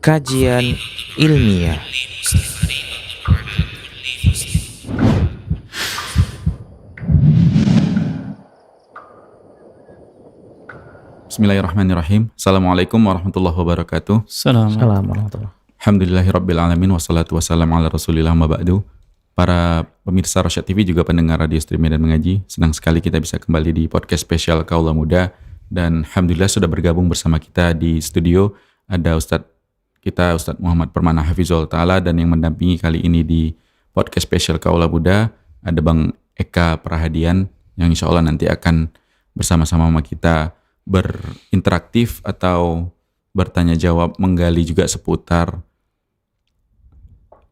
Kajian ilmiah. Bismillahirrahmanirrahim. Assalamualaikum warahmatullahi wabarakatuh. Assalamualaikum warahmatullahi wabarakatuh. Alhamdulillahirrabbilalamin. Wassalatu wassalamu ala rasulillah ma ba'du. Para pemirsa Rosyad TV juga pendengar radio stream Medan Mengaji, senang sekali kita bisa kembali di podcast spesial Kaula Muda. Dan Alhamdulillah sudah bergabung bersama kita di studio ada Ustadz Muhammad Permana Hafizul Ta'ala, dan yang mendampingi kali ini di podcast spesial Kaula Muda ada Bang Eka Prahadian yang insya Allah nanti akan bersama-sama sama kita berinteraktif atau bertanya jawab, menggali juga seputar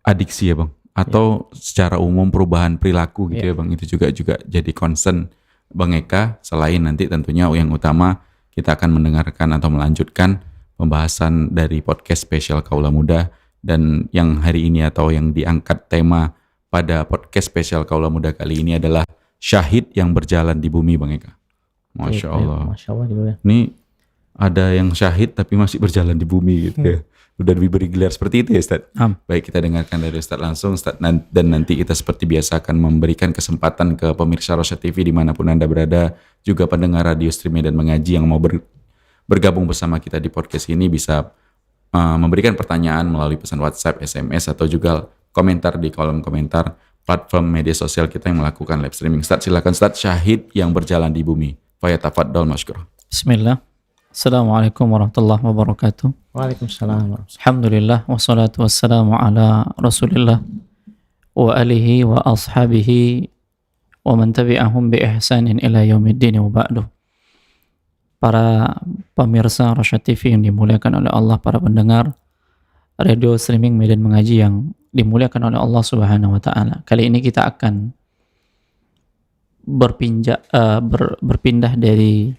adiksi ya Bang, atau secara umum perubahan perilaku gitu ya Bang. Itu juga jadi concern Bang Eka, selain nanti tentunya yang utama kita akan mendengarkan atau melanjutkan pembahasan dari podcast spesial Kaula Muda. Dan yang hari ini atau yang diangkat tema pada podcast spesial Kaula Muda kali ini adalah syahid yang berjalan di bumi Bang Eka. Masya Allah. Masya Allah juga. Ini ada yang syahid tapi masih berjalan di bumi gitu ya. Udah diberi gelar seperti itu ya Ustaz. Baik, kita dengarkan dari Ustaz langsung Ustaz, dan nanti kita seperti biasa akan memberikan kesempatan ke pemirsa Rosyad TV dimanapun Anda berada, juga pendengar radio stream Medan Mengaji yang mau bergabung bersama kita di podcast ini bisa memberikan pertanyaan melalui pesan WhatsApp, SMS, atau juga komentar di kolom komentar platform media sosial kita yang melakukan live streaming. Ustaz, silakan Ustaz, syahid yang berjalan di bumi. Fayatafaddal masykur. Bismillah. Assalamualaikum warahmatullahi wabarakatuh. Waalaikumsalam. Alhamdulillah wassalatu wassalamu ala Rasulillah wa alihi wa ashabihi wa man tabi'ahum bi ihsanin ila yaumiddin wa ba'du. Para pemirsa Rosyad TV yang dimuliakan oleh Allah, para pendengar radio streaming Medan Mengaji yang dimuliakan oleh Allah Subhanahu wa taala. Kali ini kita akan berpindah dari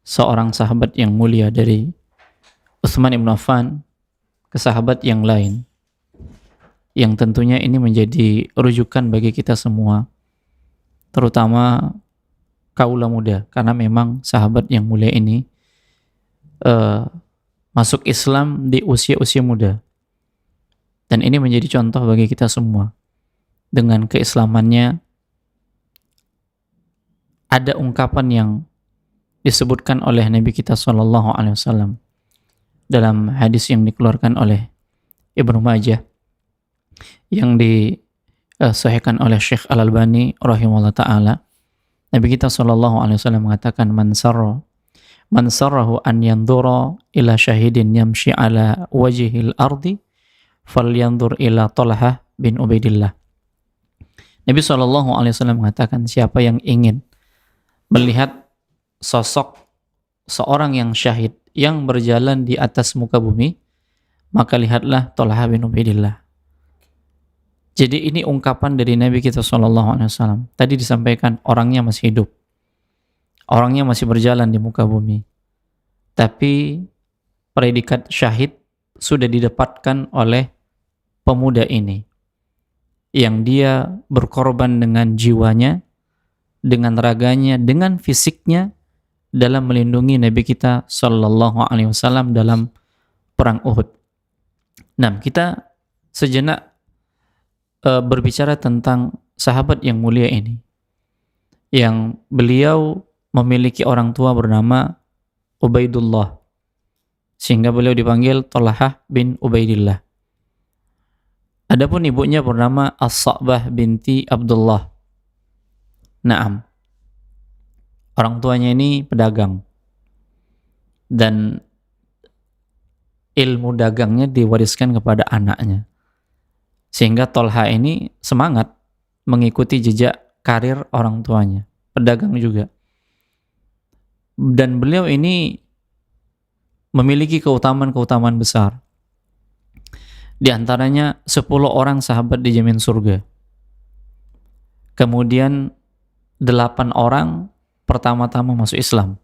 seorang sahabat yang mulia, dari Utsman ibn Affan, ke sahabat yang lain, yang tentunya ini menjadi rujukan bagi kita semua, terutama kaula muda, karena memang sahabat yang mulia ini masuk Islam di usia-usia muda, dan ini menjadi contoh bagi kita semua. Dengan keislamannya ada ungkapan yang disebutkan oleh Nabi kita SAW dalam hadis yang dikeluarkan oleh Ibnu Majah, yang disahihkan oleh Syekh Al-Albani rahimahullah ta'ala. Nabi kita SAW mengatakan, man sarrahu an yanzura ila syahidin yamshi ala wajhil ardi falyanzur ila Talhah bin Ubaidillah. Nabi SAW mengatakan, siapa yang ingin melihat sosok seorang yang syahid yang berjalan di atas muka bumi, maka lihatlah Talhah bin Ubaidillah. Jadi ini ungkapan dari Nabi kita SAW. Tadi disampaikan orangnya masih hidup, orangnya masih berjalan di muka bumi, tapi predikat syahid sudah didapatkan oleh pemuda ini, yang dia berkorban dengan jiwanya, dengan raganya, dengan fisiknya dalam melindungi Nabi kita SAW dalam perang Uhud. Nah, kita sejenak berbicara tentang sahabat yang mulia ini, yang beliau memiliki orang tua bernama Ubaidullah, sehingga beliau dipanggil Talhah bin Ubaidillah. Adapun ibunya bernama As-Sa'bah binti Abdullah. Naam, orang tuanya ini pedagang, dan ilmu dagangnya diwariskan kepada anaknya, sehingga Talha ini semangat mengikuti jejak karir orang tuanya, pedagang juga. Dan beliau ini memiliki keutamaan-keutamaan besar. Di antaranya 10 orang sahabat dijamin surga. Kemudian 8 orang pertama-tama masuk Islam.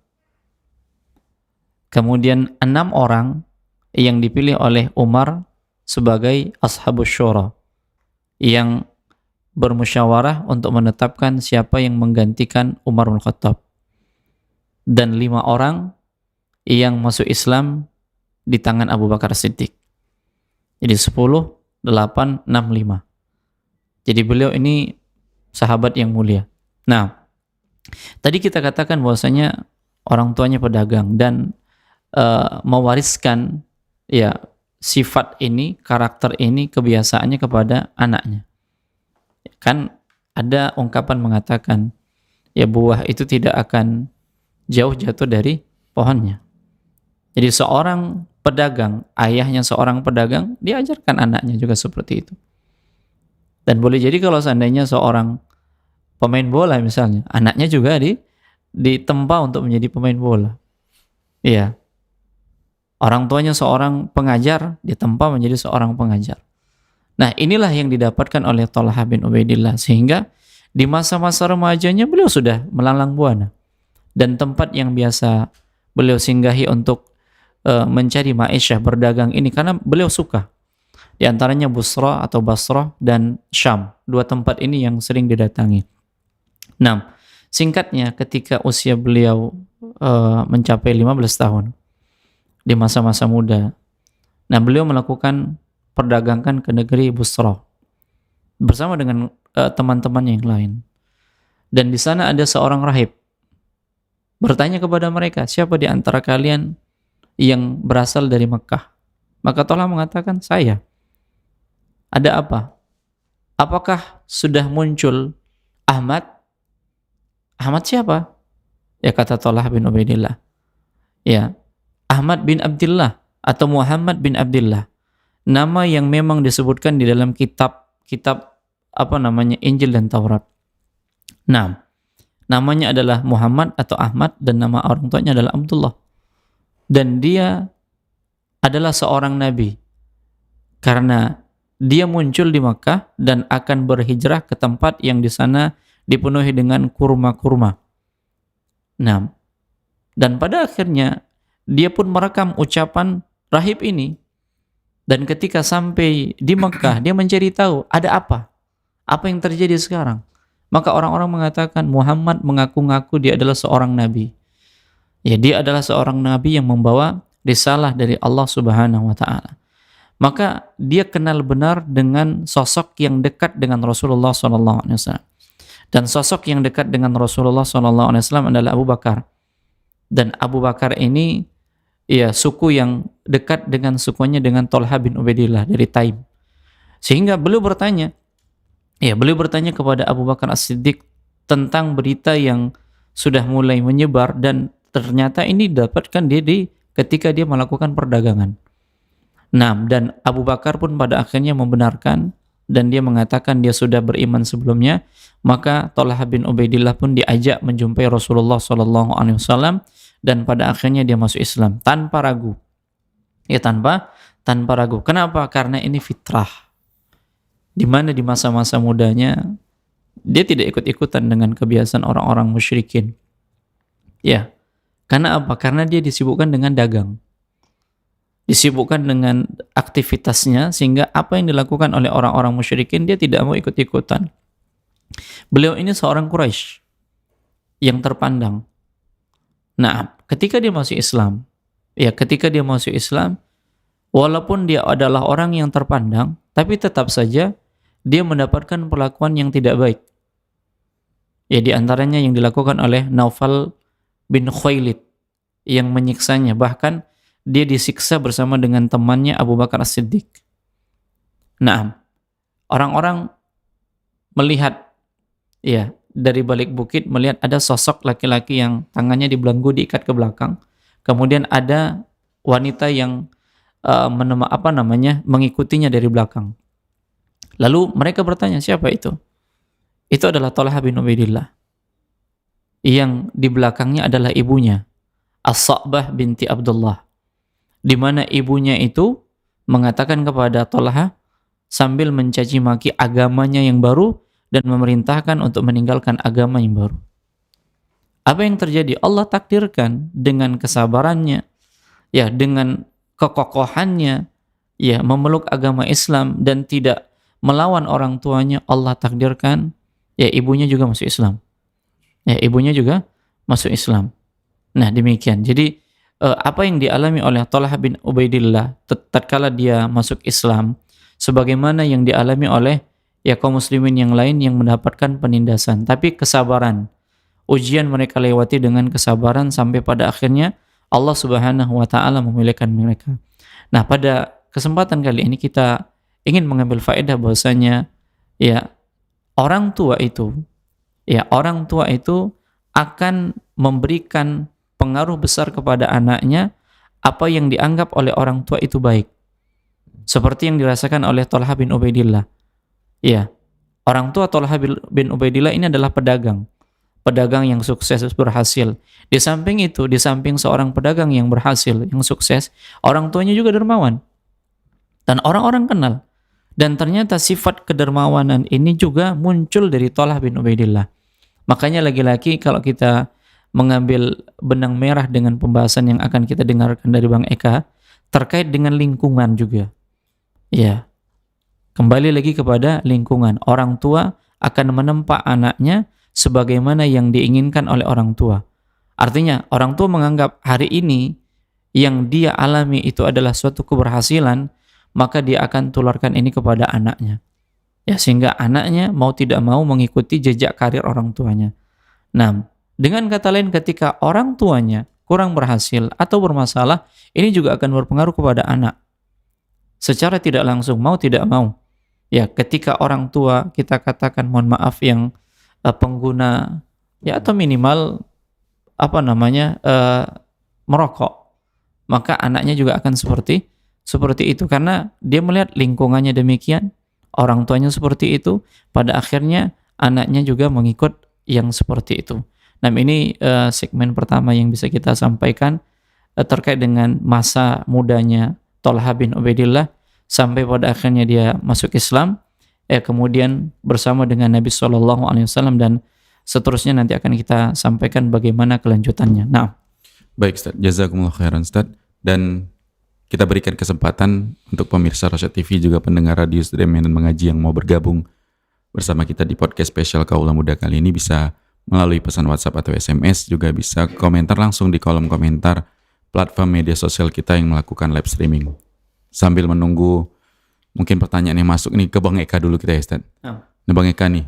Kemudian 6 orang yang dipilih oleh Umar sebagai Ashabus Syura, yang bermusyawarah untuk menetapkan siapa yang menggantikan Umar bin Khattab. Dan 5 orang yang masuk Islam di tangan Abu Bakar Siddiq. Jadi 10, 8, 6, 5. Jadi beliau ini sahabat yang mulia. Nah, tadi kita katakan bahwasanya orang tuanya pedagang dan mewariskan ya sifat ini, karakter ini, kebiasaannya kepada anaknya. Kan ada ungkapan mengatakan ya buah itu tidak akan jauh jatuh dari pohonnya. Jadi seorang pedagang, ayahnya seorang pedagang, diajarkan anaknya juga seperti itu. Dan boleh jadi kalau seandainya seorang pemain bola misalnya, anaknya juga ditempa untuk menjadi pemain bola. Iya. Orang tuanya seorang pengajar, ditempa menjadi seorang pengajar. Nah, inilah yang didapatkan oleh Thalhah bin Ubaidillah, sehingga di masa-masa remajanya beliau sudah melalang buana. Dan tempat yang biasa beliau singgahi untuk mencari ma'isyah, berdagang ini, karena beliau suka. Di antaranya Busra atau Basrah dan Syam. Dua tempat ini yang sering didatangi. Nah, singkatnya ketika usia beliau mencapai 15 tahun, di masa-masa muda, nah beliau melakukan perdagangan ke negeri Busra bersama dengan teman-temannya yang lain. Dan di sana ada seorang rahib bertanya kepada mereka, siapa di antara kalian yang berasal dari Mekah? Maka Thalhah mengatakan, saya. Ada apa? Apakah sudah muncul Ahmad? Ahmad siapa? Ya, kata Thalhah bin Ubaidillah, ya, Ahmad bin Abdullah atau Muhammad bin Abdullah, nama yang memang disebutkan di dalam kitab Injil dan Taurat. Nah, namanya adalah Muhammad atau Ahmad dan nama orang tuanya adalah Abdullah. Dan dia adalah seorang nabi karena dia muncul di Makkah dan akan berhijrah ke tempat yang di sana dipenuhi dengan kurma-kurma. Nah, dan pada akhirnya dia pun merekam ucapan rahib ini. Dan ketika sampai di Mekah, dia mencari tahu ada apa yang terjadi sekarang. Maka orang-orang mengatakan Muhammad mengaku-ngaku dia adalah seorang nabi. Ya, dia adalah seorang nabi yang membawa risalah dari Allah Subhanahu wa taala. Maka dia kenal benar dengan sosok yang dekat dengan Rasulullah sallallahu alaihi wasallam. Dan sosok yang dekat dengan Rasulullah sallallahu alaihi wasallam adalah Abu Bakar. Dan Abu Bakar ini ya suku yang dekat dengan sukunya dengan Thalhah bin Ubaidillah dari Taim. Sehingga beliau bertanya kepada Abu Bakar As-Siddiq tentang berita yang sudah mulai menyebar, dan ternyata ini didapatkan ketika dia melakukan perdagangan. Nah, dan Abu Bakar pun pada akhirnya membenarkan dan dia mengatakan dia sudah beriman sebelumnya. Maka Thalhah bin Ubaidillah pun diajak menjumpai Rasulullah SAW dan pada akhirnya dia masuk Islam tanpa ragu. Ya, tanpa ragu. Kenapa? Karena ini fitrah. Di mana di masa-masa mudanya dia tidak ikut-ikutan dengan kebiasaan orang-orang musyrikin. Ya. Karena apa? Karena dia disibukkan dengan dagang. Disibukkan dengan aktivitasnya, sehingga apa yang dilakukan oleh orang-orang musyrikin dia tidak mau ikut-ikutan. Beliau ini seorang Quraisy yang terpandang. Nah, ketika dia masuk Islam, walaupun dia adalah orang yang terpandang, tapi tetap saja dia mendapatkan perlakuan yang tidak baik. Ya, di antaranya yang dilakukan oleh Naufal bin Khuwailid yang menyiksanya, bahkan dia disiksa bersama dengan temannya Abu Bakar As-Siddiq. Nah, orang-orang melihat ya dari balik bukit, melihat ada sosok laki-laki yang tangannya dibelenggu diikat ke belakang. Kemudian ada wanita yang mengikutinya dari belakang. Lalu mereka bertanya, siapa itu? Itu adalah Thalhah bin Ubaidillah. Yang di belakangnya adalah ibunya, As-Sa'bah binti Abdullah. Di mana ibunya itu mengatakan kepada Thalhah sambil mencaci maki agamanya yang baru dan memerintahkan untuk meninggalkan agama yang baru. Apa yang terjadi? Allah takdirkan dengan kesabarannya, ya, dengan kekokohannya, ya, memeluk agama Islam dan tidak melawan orang tuanya, Allah takdirkan ya ibunya juga masuk Islam. Ya, ibunya juga masuk Islam. Nah, demikian. Jadi apa yang dialami oleh Thalhah bin Ubaidillah tatkala dia masuk Islam, sebagaimana yang dialami oleh ya kaum muslimin yang lain yang mendapatkan penindasan. Tapi kesabaran, ujian mereka lewati dengan kesabaran sampai pada akhirnya Allah Subhanahu wa taala memuliakan mereka. Nah, pada kesempatan kali ini kita ingin mengambil faedah bahwasanya ya orang tua itu akan memberikan pengaruh besar kepada anaknya apa yang dianggap oleh orang tua itu baik. Seperti yang dirasakan oleh Thalhah bin Ubaidillah. Ya, orang tua Thalhah bin Ubaidillah ini adalah pedagang yang sukses, berhasil. Di samping itu, di samping seorang pedagang yang berhasil, yang sukses, orang tuanya juga dermawan. Dan orang-orang kenal. Dan ternyata sifat kedermawanan ini juga muncul dari Thalhah bin Ubaidillah. Makanya lagi-lagi kalau kita mengambil benang merah dengan pembahasan yang akan kita dengarkan dari Bang Eka terkait dengan lingkungan juga. Ya, kembali lagi kepada lingkungan. Orang tua akan menempa anaknya sebagaimana yang diinginkan oleh orang tua. Artinya, orang tua menganggap hari ini yang dia alami itu adalah suatu keberhasilan, maka dia akan tularkan ini kepada anaknya. Ya, sehingga anaknya mau tidak mau mengikuti jejak karir orang tuanya. Nah, dengan kata lain, ketika orang tuanya kurang berhasil atau bermasalah, ini juga akan berpengaruh kepada anak. Secara tidak langsung, mau tidak mau. Ya, ketika orang tua kita katakan mohon maaf yang pengguna ya atau minimal merokok, maka anaknya juga akan seperti itu karena dia melihat lingkungannya demikian, orang tuanya seperti itu, pada akhirnya anaknya juga mengikut yang seperti itu. Nah, ini segmen pertama yang bisa kita sampaikan terkait dengan masa mudanya Thalhah bin Ubaidillah sampai pada akhirnya dia masuk Islam, kemudian bersama dengan Nabi SAW, dan seterusnya nanti akan kita sampaikan bagaimana kelanjutannya. Nah, baik Ustaz, jazakumullah khairan Ustaz. Dan kita berikan kesempatan untuk pemirsa Rosyad TV juga pendengar radio Stream dan Mengaji yang mau bergabung bersama kita di podcast spesial Kaula Muda kali ini bisa melalui pesan WhatsApp atau SMS, juga bisa komentar langsung di kolom komentar platform media sosial kita yang melakukan live streaming. Sambil menunggu mungkin pertanyaan yang masuk nih ke Bang Eka dulu kita ya Ustaz. Nah Bang Eka nih,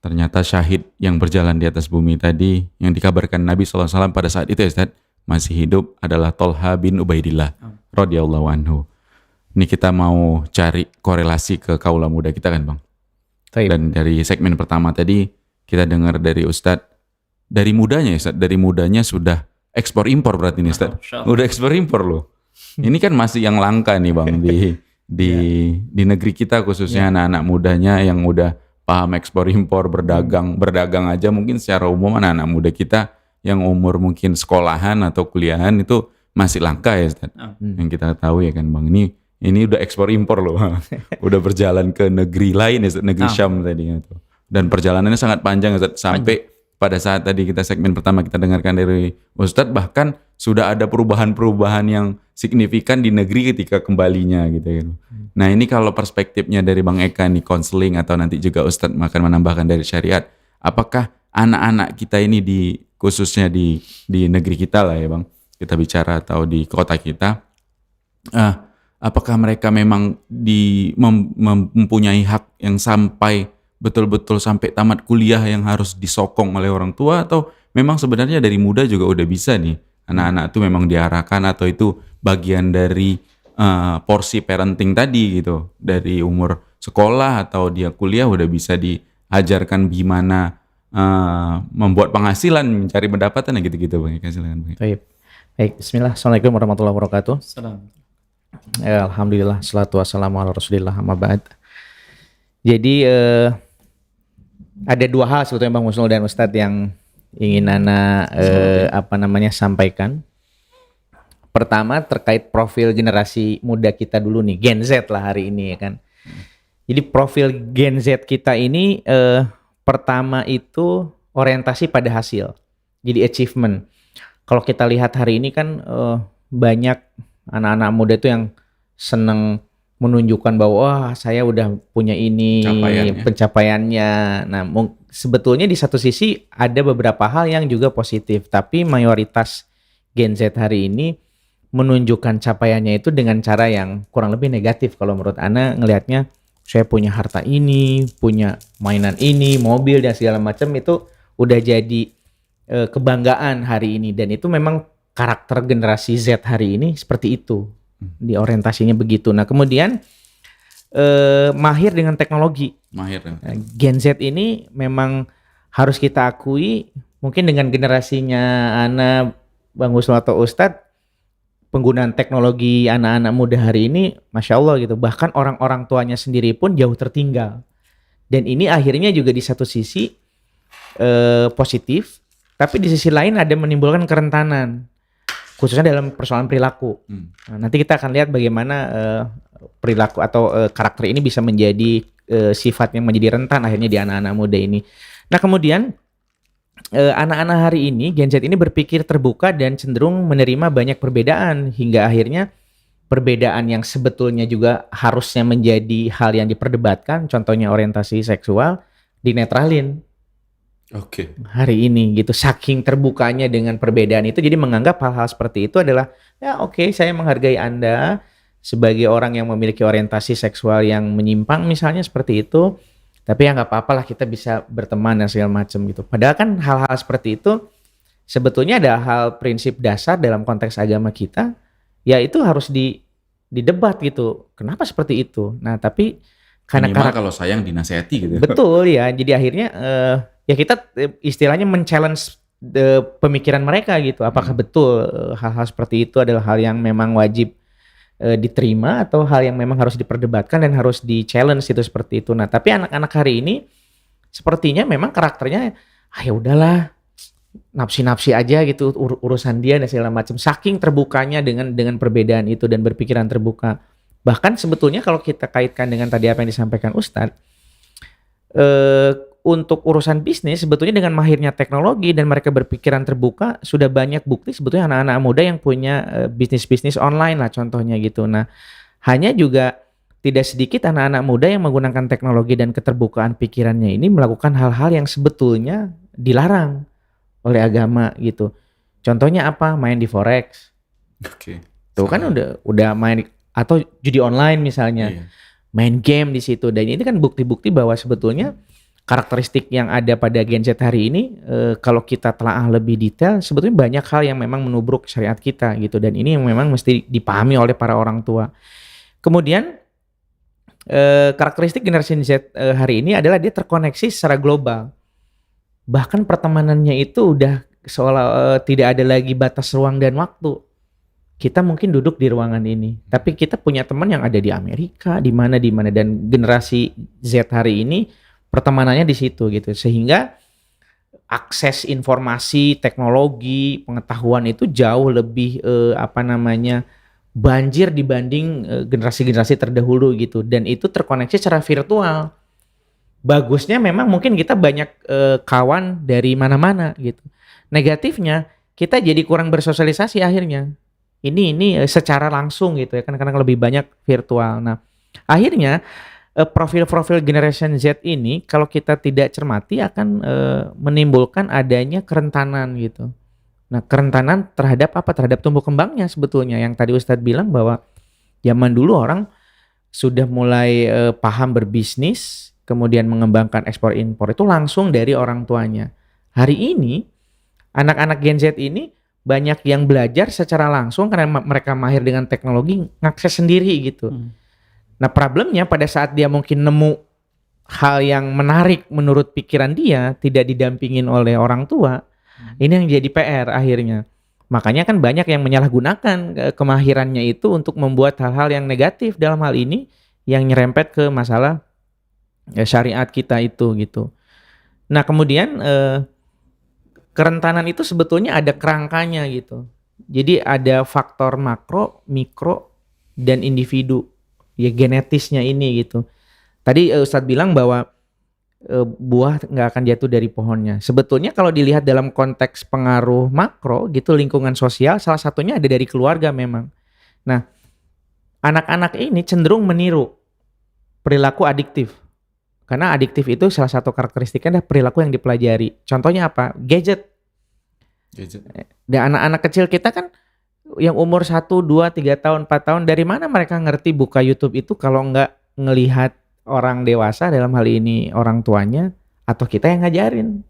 ternyata syahid yang berjalan di atas bumi tadi yang dikabarkan Nabi SAW pada saat itu ya Ustaz masih hidup adalah Thalhah bin Ubaidillah radhiyallahu anhu. Ini kita mau cari korelasi ke kaula muda kita kan Bang. Dan dari segmen pertama tadi kita dengar dari Ustadz, dari mudanya ya Ustadz, dari mudanya sudah ekspor impor berarti nih Ustadz. Udah ekspor impor loh. Ini kan masih yang langka nih Bang di negeri kita khususnya anak-anak mudanya yang udah paham ekspor impor, berdagang aja mungkin secara umum anak-anak muda kita yang umur mungkin sekolahan atau kuliahan itu masih langka ya Ustadz. Yang kita tahu ya kan Bang, ini udah ekspor impor loh. Udah berjalan ke negeri lain ya Ustadz, negeri Syam tadi gitu. Dan perjalanannya sangat panjang Ustadz, sampai pada saat tadi kita segmen pertama kita dengarkan dari Ustadz, bahkan sudah ada perubahan-perubahan yang signifikan di negeri ketika kembalinya gitu. Nah ini kalau perspektifnya dari Bang Eka nih, konseling atau nanti juga Ustadz akan menambahkan dari syariat, apakah anak-anak kita ini khususnya di negeri kita lah ya Bang, kita bicara atau di kota kita, apakah mereka memang mempunyai hak yang sampai betul-betul sampai tamat kuliah yang harus disokong oleh orang tua, atau memang sebenarnya dari muda juga udah bisa nih anak-anak itu memang diarahkan, atau itu bagian dari porsi parenting tadi gitu, dari umur sekolah atau dia kuliah udah bisa diajarkan gimana membuat penghasilan, mencari pendapatan gitu-gitu Bang. Silakan Bang. Baik, bismillah. Assalamualaikum warahmatullahi wabarakatuh. Alhamdulillah, salatu wassalamu ala rasulillah, amma ba'd. Jadi ada dua hal sebetulnya Bang Musnul dan Ustadz yang ingin sampaikan. Pertama terkait profil generasi muda kita dulu nih, Gen Z lah hari ini ya kan. Jadi profil Gen Z kita ini pertama itu orientasi pada hasil. Jadi achievement. Kalau kita lihat hari ini kan banyak anak-anak muda itu yang seneng menunjukkan bahwa wah saya udah punya ini pencapaiannya. Nah sebetulnya di satu sisi ada beberapa hal yang juga positif, tapi mayoritas Gen Z hari ini menunjukkan capaiannya itu dengan cara yang kurang lebih negatif. Kalau menurut Ana ngelihatnya, saya punya harta ini, punya mainan ini, mobil dan segala macam, itu udah jadi kebanggaan hari ini. Dan itu memang karakter generasi Z hari ini seperti itu, di orientasinya begitu. Nah kemudian mahir dengan teknologi. Mahir. Nah, Gen Z ini memang harus kita akui, mungkin dengan generasinya Ana, Bang Husnul atau Ustadz, penggunaan teknologi anak-anak muda hari ini, Masya Allah gitu. Bahkan orang-orang tuanya sendiri pun jauh tertinggal. Dan ini akhirnya juga di satu sisi positif, tapi di sisi lain ada menimbulkan kerentanan, khususnya dalam persoalan perilaku. Nah, nanti kita akan lihat bagaimana perilaku atau karakter ini bisa menjadi sifat yang menjadi rentan akhirnya di anak-anak muda ini. Nah kemudian anak-anak hari ini, Gen Z ini berpikir terbuka dan cenderung menerima banyak perbedaan, hingga akhirnya perbedaan yang sebetulnya juga harusnya menjadi hal yang diperdebatkan, contohnya orientasi seksual, dinetralin. Oke. Hari ini gitu, saking terbukanya dengan perbedaan itu, jadi menganggap hal-hal seperti itu adalah ya oke, saya menghargai Anda sebagai orang yang memiliki orientasi seksual yang menyimpang misalnya seperti itu, tapi ya nggak apa-apa lah, kita bisa berteman dan segala macam gitu. Padahal kan hal-hal seperti itu sebetulnya ada hal prinsip dasar dalam konteks agama kita, ya itu harus didebat gitu. Kenapa seperti itu? Nah tapi karena Minimal kalau sayang dinasehati gitu. betul ya, jadi akhirnya ya kita istilahnya men-challenge pemikiran mereka gitu. Apakah betul hal-hal seperti itu adalah hal yang memang wajib diterima, atau hal yang memang harus diperdebatkan dan harus di-challenge itu seperti itu. Nah, tapi anak-anak hari ini sepertinya memang karakternya ya udahlah, nafsi-nafsi aja gitu, urusan dia dan segala macam. Saking terbukanya dengan perbedaan itu dan berpikiran terbuka. Bahkan sebetulnya kalau kita kaitkan dengan tadi apa yang disampaikan Ustadz, untuk urusan bisnis sebetulnya dengan mahirnya teknologi dan mereka berpikiran terbuka, sudah banyak bukti sebetulnya anak-anak muda yang punya bisnis-bisnis online lah contohnya gitu. Nah, hanya juga tidak sedikit anak-anak muda yang menggunakan teknologi dan keterbukaan pikirannya ini melakukan hal-hal yang sebetulnya dilarang oleh agama gitu. Contohnya apa? Main di forex. Oke. Tuh kan udah main, atau judi online misalnya. Iya. Main game di situ. Dan ini kan bukti-bukti bahwa sebetulnya karakteristik yang ada pada Gen Z hari ini, kalau kita telaah lebih detail, sebetulnya banyak hal yang memang menubruk syariat kita gitu, dan ini yang memang mesti dipahami oleh para orang tua. Kemudian karakteristik generasi Z hari ini adalah dia terkoneksi secara global. Bahkan pertemanannya itu udah seolah tidak ada lagi batas ruang dan waktu. Kita mungkin duduk di ruangan ini, tapi kita punya teman yang ada di Amerika, di mana, dan generasi Z hari ini pertemanannya di situ gitu, sehingga akses informasi, teknologi, pengetahuan itu jauh lebih banjir dibanding generasi-generasi terdahulu gitu, dan itu terkoneksi secara virtual. Bagusnya memang mungkin kita banyak kawan dari mana-mana gitu. Negatifnya kita jadi kurang bersosialisasi akhirnya. Ini secara langsung gitu ya kan, karena lebih banyak virtual. Nah, akhirnya profil-profil generation Z ini kalau kita tidak cermati akan menimbulkan adanya kerentanan gitu. Nah, kerentanan terhadap apa? Terhadap tumbuh kembangnya sebetulnya. Yang tadi Ustadz bilang bahwa zaman dulu orang sudah mulai paham berbisnis, kemudian mengembangkan ekspor impor itu langsung dari orang tuanya. Hari ini anak-anak Gen Z ini banyak yang belajar secara langsung karena mereka mahir dengan teknologi, ngakses sendiri gitu. Nah problemnya pada saat dia mungkin nemu hal yang menarik menurut pikiran dia, tidak didampingin oleh orang tua, ini yang jadi PR akhirnya. Makanya kan banyak yang menyalahgunakan kemahirannya itu untuk membuat hal-hal yang negatif, dalam hal ini yang nyerempet ke masalah syariat kita itu gitu. Nah kemudian kerentanan itu sebetulnya ada kerangkanya gitu. Jadi ada faktor makro, mikro, dan individu. Ya genetisnya ini gitu. Tadi Ustadz bilang bahwa buah nggak akan jatuh dari pohonnya. Sebetulnya kalau dilihat dalam konteks pengaruh makro gitu, lingkungan sosial, salah satunya ada dari keluarga memang. Nah, anak-anak ini cenderung meniru perilaku adiktif. Karena adiktif itu salah satu karakteristiknya adalah perilaku yang dipelajari. Contohnya apa? Gadget. Dan anak-anak kecil kita kan yang umur 1, 2, 3 tahun, 4 tahun, dari mana mereka ngerti buka YouTube itu kalau nggak ngelihat orang dewasa, dalam hal ini orang tuanya atau kita yang ngajarin.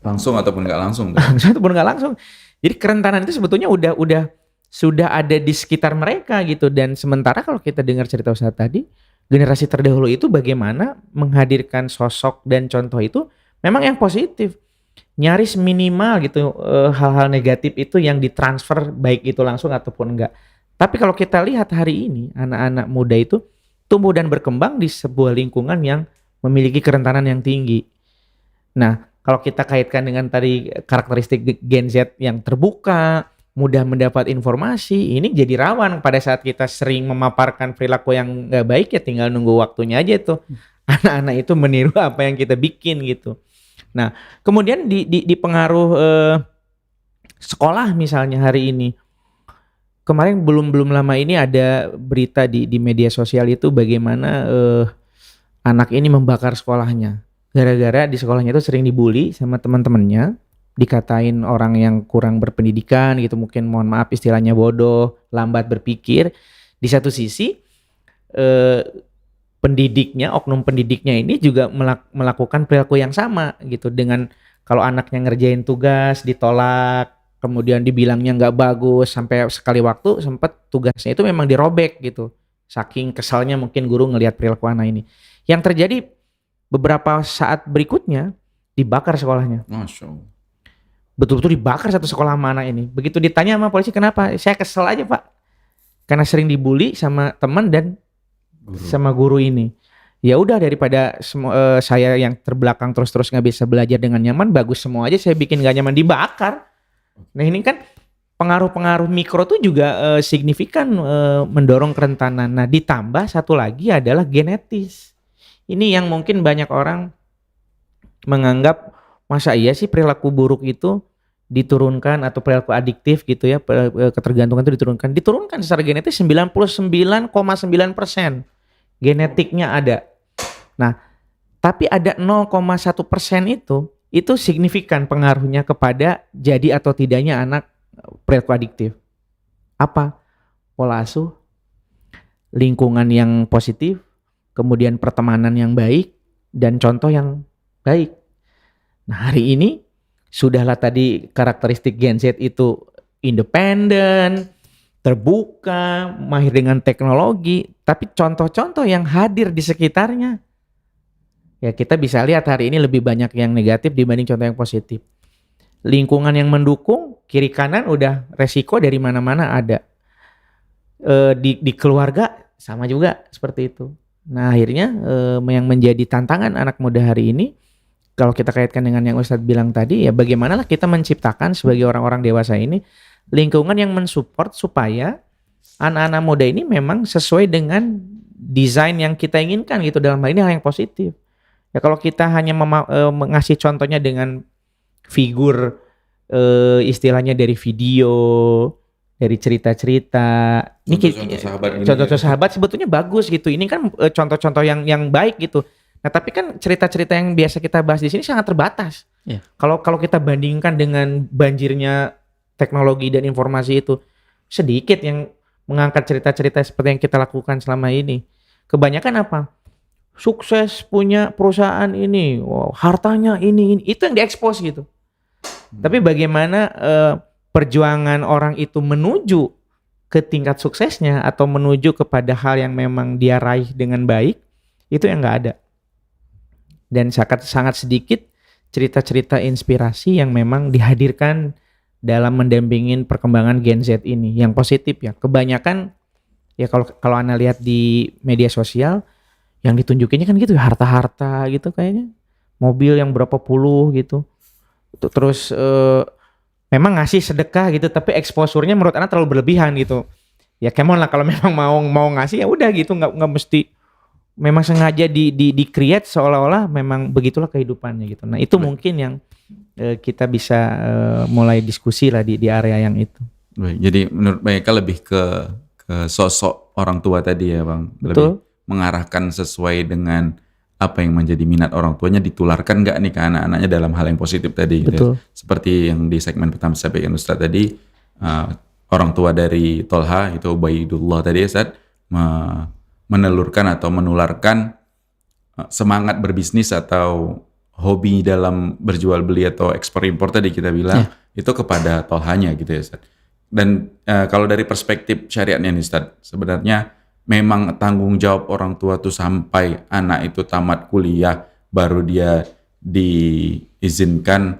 Langsung ataupun nggak langsung. Langsung ataupun nggak langsung. Jadi kerentanan itu sebetulnya udah sudah ada di sekitar mereka gitu. Dan sementara kalau kita dengar cerita Ustadz tadi, generasi terdahulu itu bagaimana menghadirkan sosok dan contoh itu memang yang positif. Nyaris minimal gitu hal-hal negatif itu yang ditransfer baik itu langsung ataupun enggak. Tapi kalau kita lihat hari ini anak-anak muda itu tumbuh dan berkembang di sebuah lingkungan yang memiliki kerentanan yang tinggi. Nah, kalau kita kaitkan dengan tadi karakteristik Gen Z yang terbuka, mudah mendapat informasi, ini jadi rawan pada saat kita sering memaparkan perilaku yang nggak baik, ya tinggal nunggu waktunya aja tuh. Anak-anak itu meniru apa yang kita bikin gitu. Nah, kemudian di pengaruh sekolah misalnya hari ini. Kemarin belum lama ini ada berita di media sosial itu bagaimana anak ini membakar sekolahnya. Gara-gara di sekolahnya itu sering dibully sama teman-temannya, dikatain orang yang kurang berpendidikan gitu, mungkin mohon maaf istilahnya bodoh, lambat berpikir. Di satu sisi pendidiknya, oknum pendidiknya ini juga melakukan perilaku yang sama gitu, dengan kalau anaknya ngerjain tugas ditolak, kemudian dibilangnya nggak bagus, sampai sekali waktu sempat tugasnya itu memang dirobek gitu. Saking kesalnya mungkin guru ngelihat perilaku anak ini. Yang terjadi beberapa saat berikutnya dibakar sekolahnya. Masya Allah. Betul-betul dibakar satu sekolah sama anak ini. Begitu ditanya sama polisi kenapa? Saya kesel aja Pak. Karena sering dibully sama teman dan sama guru ini. Ya udah daripada saya yang terbelakang terus-terus nggak bisa belajar dengan nyaman, bagus semua aja saya bikin nggak nyaman dibakar. Nah ini kan pengaruh-pengaruh mikro tuh juga signifikan mendorong kerentanan. Nah ditambah satu lagi adalah genetis. Ini yang mungkin banyak orang menganggap masa iya sih perilaku buruk itu diturunkan atau perilaku adiktif gitu ya, ketergantungan itu diturunkan secara genetis 99,9% genetiknya ada. Nah, tapi ada 0,1% itu signifikan pengaruhnya kepada jadi atau tidaknya anak perilaku adiktif. Apa? Pola asuh, lingkungan yang positif, kemudian pertemanan yang baik, dan contoh yang baik. Nah hari ini sudahlah tadi karakteristik Gen Z itu independen, terbuka, mahir dengan teknologi, tapi contoh-contoh yang hadir di sekitarnya, ya kita bisa lihat hari ini lebih banyak yang negatif dibanding contoh yang positif. Lingkungan yang mendukung, kiri kanan udah resiko dari mana-mana ada. Di keluarga sama juga seperti itu. Nah akhirnya yang menjadi tantangan anak muda hari ini, kalau kita kaitkan dengan yang Ustadz bilang tadi, ya bagaimana kita menciptakan sebagai orang-orang dewasa ini lingkungan yang mensupport supaya anak-anak muda ini memang sesuai dengan desain yang kita inginkan gitu, dalam hal ini hal yang positif. Ya kalau kita hanya mengasih contohnya dengan figur istilahnya dari video, dari cerita-cerita, ini contoh-contoh sahabat sebetulnya bagus gitu. Ini kan contoh-contoh yang baik gitu. Nah tapi kan cerita-cerita yang biasa kita bahas di sini sangat terbatas. Yeah. Kalau kita bandingkan dengan banjirnya teknologi dan informasi itu, sedikit yang mengangkat cerita-cerita seperti yang kita lakukan selama ini. Kebanyakan apa? Sukses punya perusahaan ini, wow, hartanya ini, itu yang diekspos gitu. Tapi bagaimana perjuangan orang itu menuju ke tingkat suksesnya atau menuju kepada hal yang memang dia raih dengan baik, itu yang nggak ada. Dan sangat sedikit cerita-cerita inspirasi yang memang dihadirkan dalam mendampingin perkembangan Gen Z ini yang positif ya. Kebanyakan ya kalau Anda lihat di media sosial yang ditunjukinnya kan gitu, harta-harta gitu kayaknya, mobil yang berapa puluh gitu. Terus memang ngasih sedekah gitu, tapi eksposurnya menurut Anda terlalu berlebihan gitu. Ya come on lah, kalau memang mau ngasih ya udah gitu, nggak mesti memang sengaja di create seolah-olah memang begitulah kehidupannya gitu. Nah itu mungkin yang kita bisa mulai diskusi lah di area yang itu. Baik, jadi menurut mereka lebih ke sosok orang tua tadi ya Bang, lebih mengarahkan sesuai dengan apa yang menjadi minat orang tuanya, ditularkan nggak nih ke anak-anaknya dalam hal yang positif tadi. Betul. Gitu. Seperti yang di segmen pertama saya sampaikan Ustadz tadi, orang tua dari Tolha itu Ubaidullah tadi Ustaz menelurkan atau menularkan semangat berbisnis atau hobi dalam berjual beli atau ekspor impor tadi kita bilang itu kepada Tolhanya gitu ya Ustaz. Dan kalau dari perspektif syariatnya nih Ustaz, sebenarnya memang tanggung jawab orang tua tuh sampai anak itu tamat kuliah baru dia diizinkan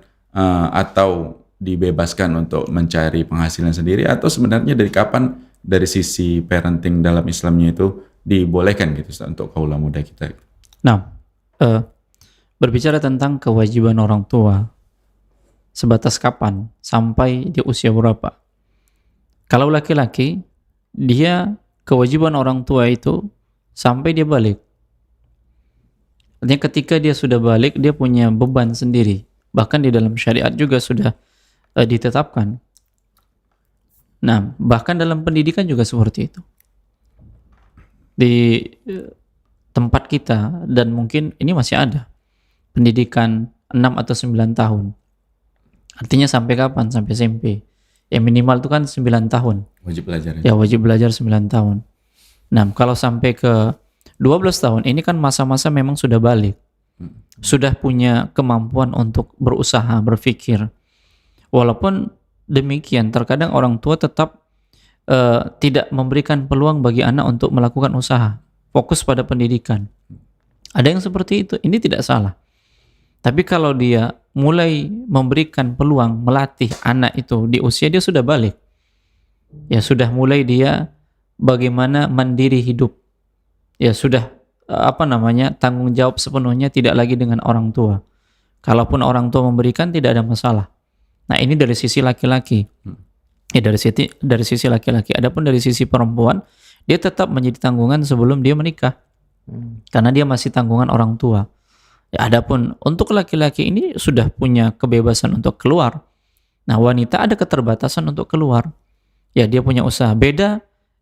atau dibebaskan untuk mencari penghasilan sendiri, atau sebenarnya dari kapan dari sisi parenting dalam Islamnya itu dibolehkan gitu Ustaz, untuk kaula muda kita? Nah, berbicara tentang kewajiban orang tua, sebatas kapan? Sampai di usia berapa? Kalau laki-laki, dia kewajiban orang tua itu sampai dia balik. Artinya ketika dia sudah balik, dia punya beban sendiri. Bahkan di dalam syariat juga sudah ditetapkan. Nah, bahkan dalam pendidikan juga seperti itu. Di tempat kita, dan mungkin ini masih ada, pendidikan 6 atau 9 tahun. Artinya sampai kapan? Sampai SMP. Ya minimal itu kan 9 tahun. Wajib belajar. Ya wajib belajar 9 tahun. Nah, kalau sampai ke 12 tahun, ini kan masa-masa memang sudah balik. Sudah punya kemampuan untuk berusaha, berpikir. Walaupun demikian, terkadang orang tua tetap tidak memberikan peluang bagi anak untuk melakukan usaha. Fokus pada pendidikan. Ada yang seperti itu, ini tidak salah. Tapi kalau dia mulai memberikan peluang melatih anak itu di usia dia sudah balik, ya sudah mulai dia bagaimana mandiri hidup, ya sudah tanggung jawab sepenuhnya tidak lagi dengan orang tua. Kalaupun orang tua memberikan tidak ada masalah. Nah, ini dari sisi laki-laki. Ya dari sisi laki-laki. Adapun dari sisi perempuan, dia tetap menjadi tanggungan sebelum dia menikah. Karena dia masih tanggungan orang tua. Ya, adapun untuk laki-laki ini sudah punya kebebasan untuk keluar. Nah, wanita ada keterbatasan untuk keluar. Ya, dia punya usaha. Beda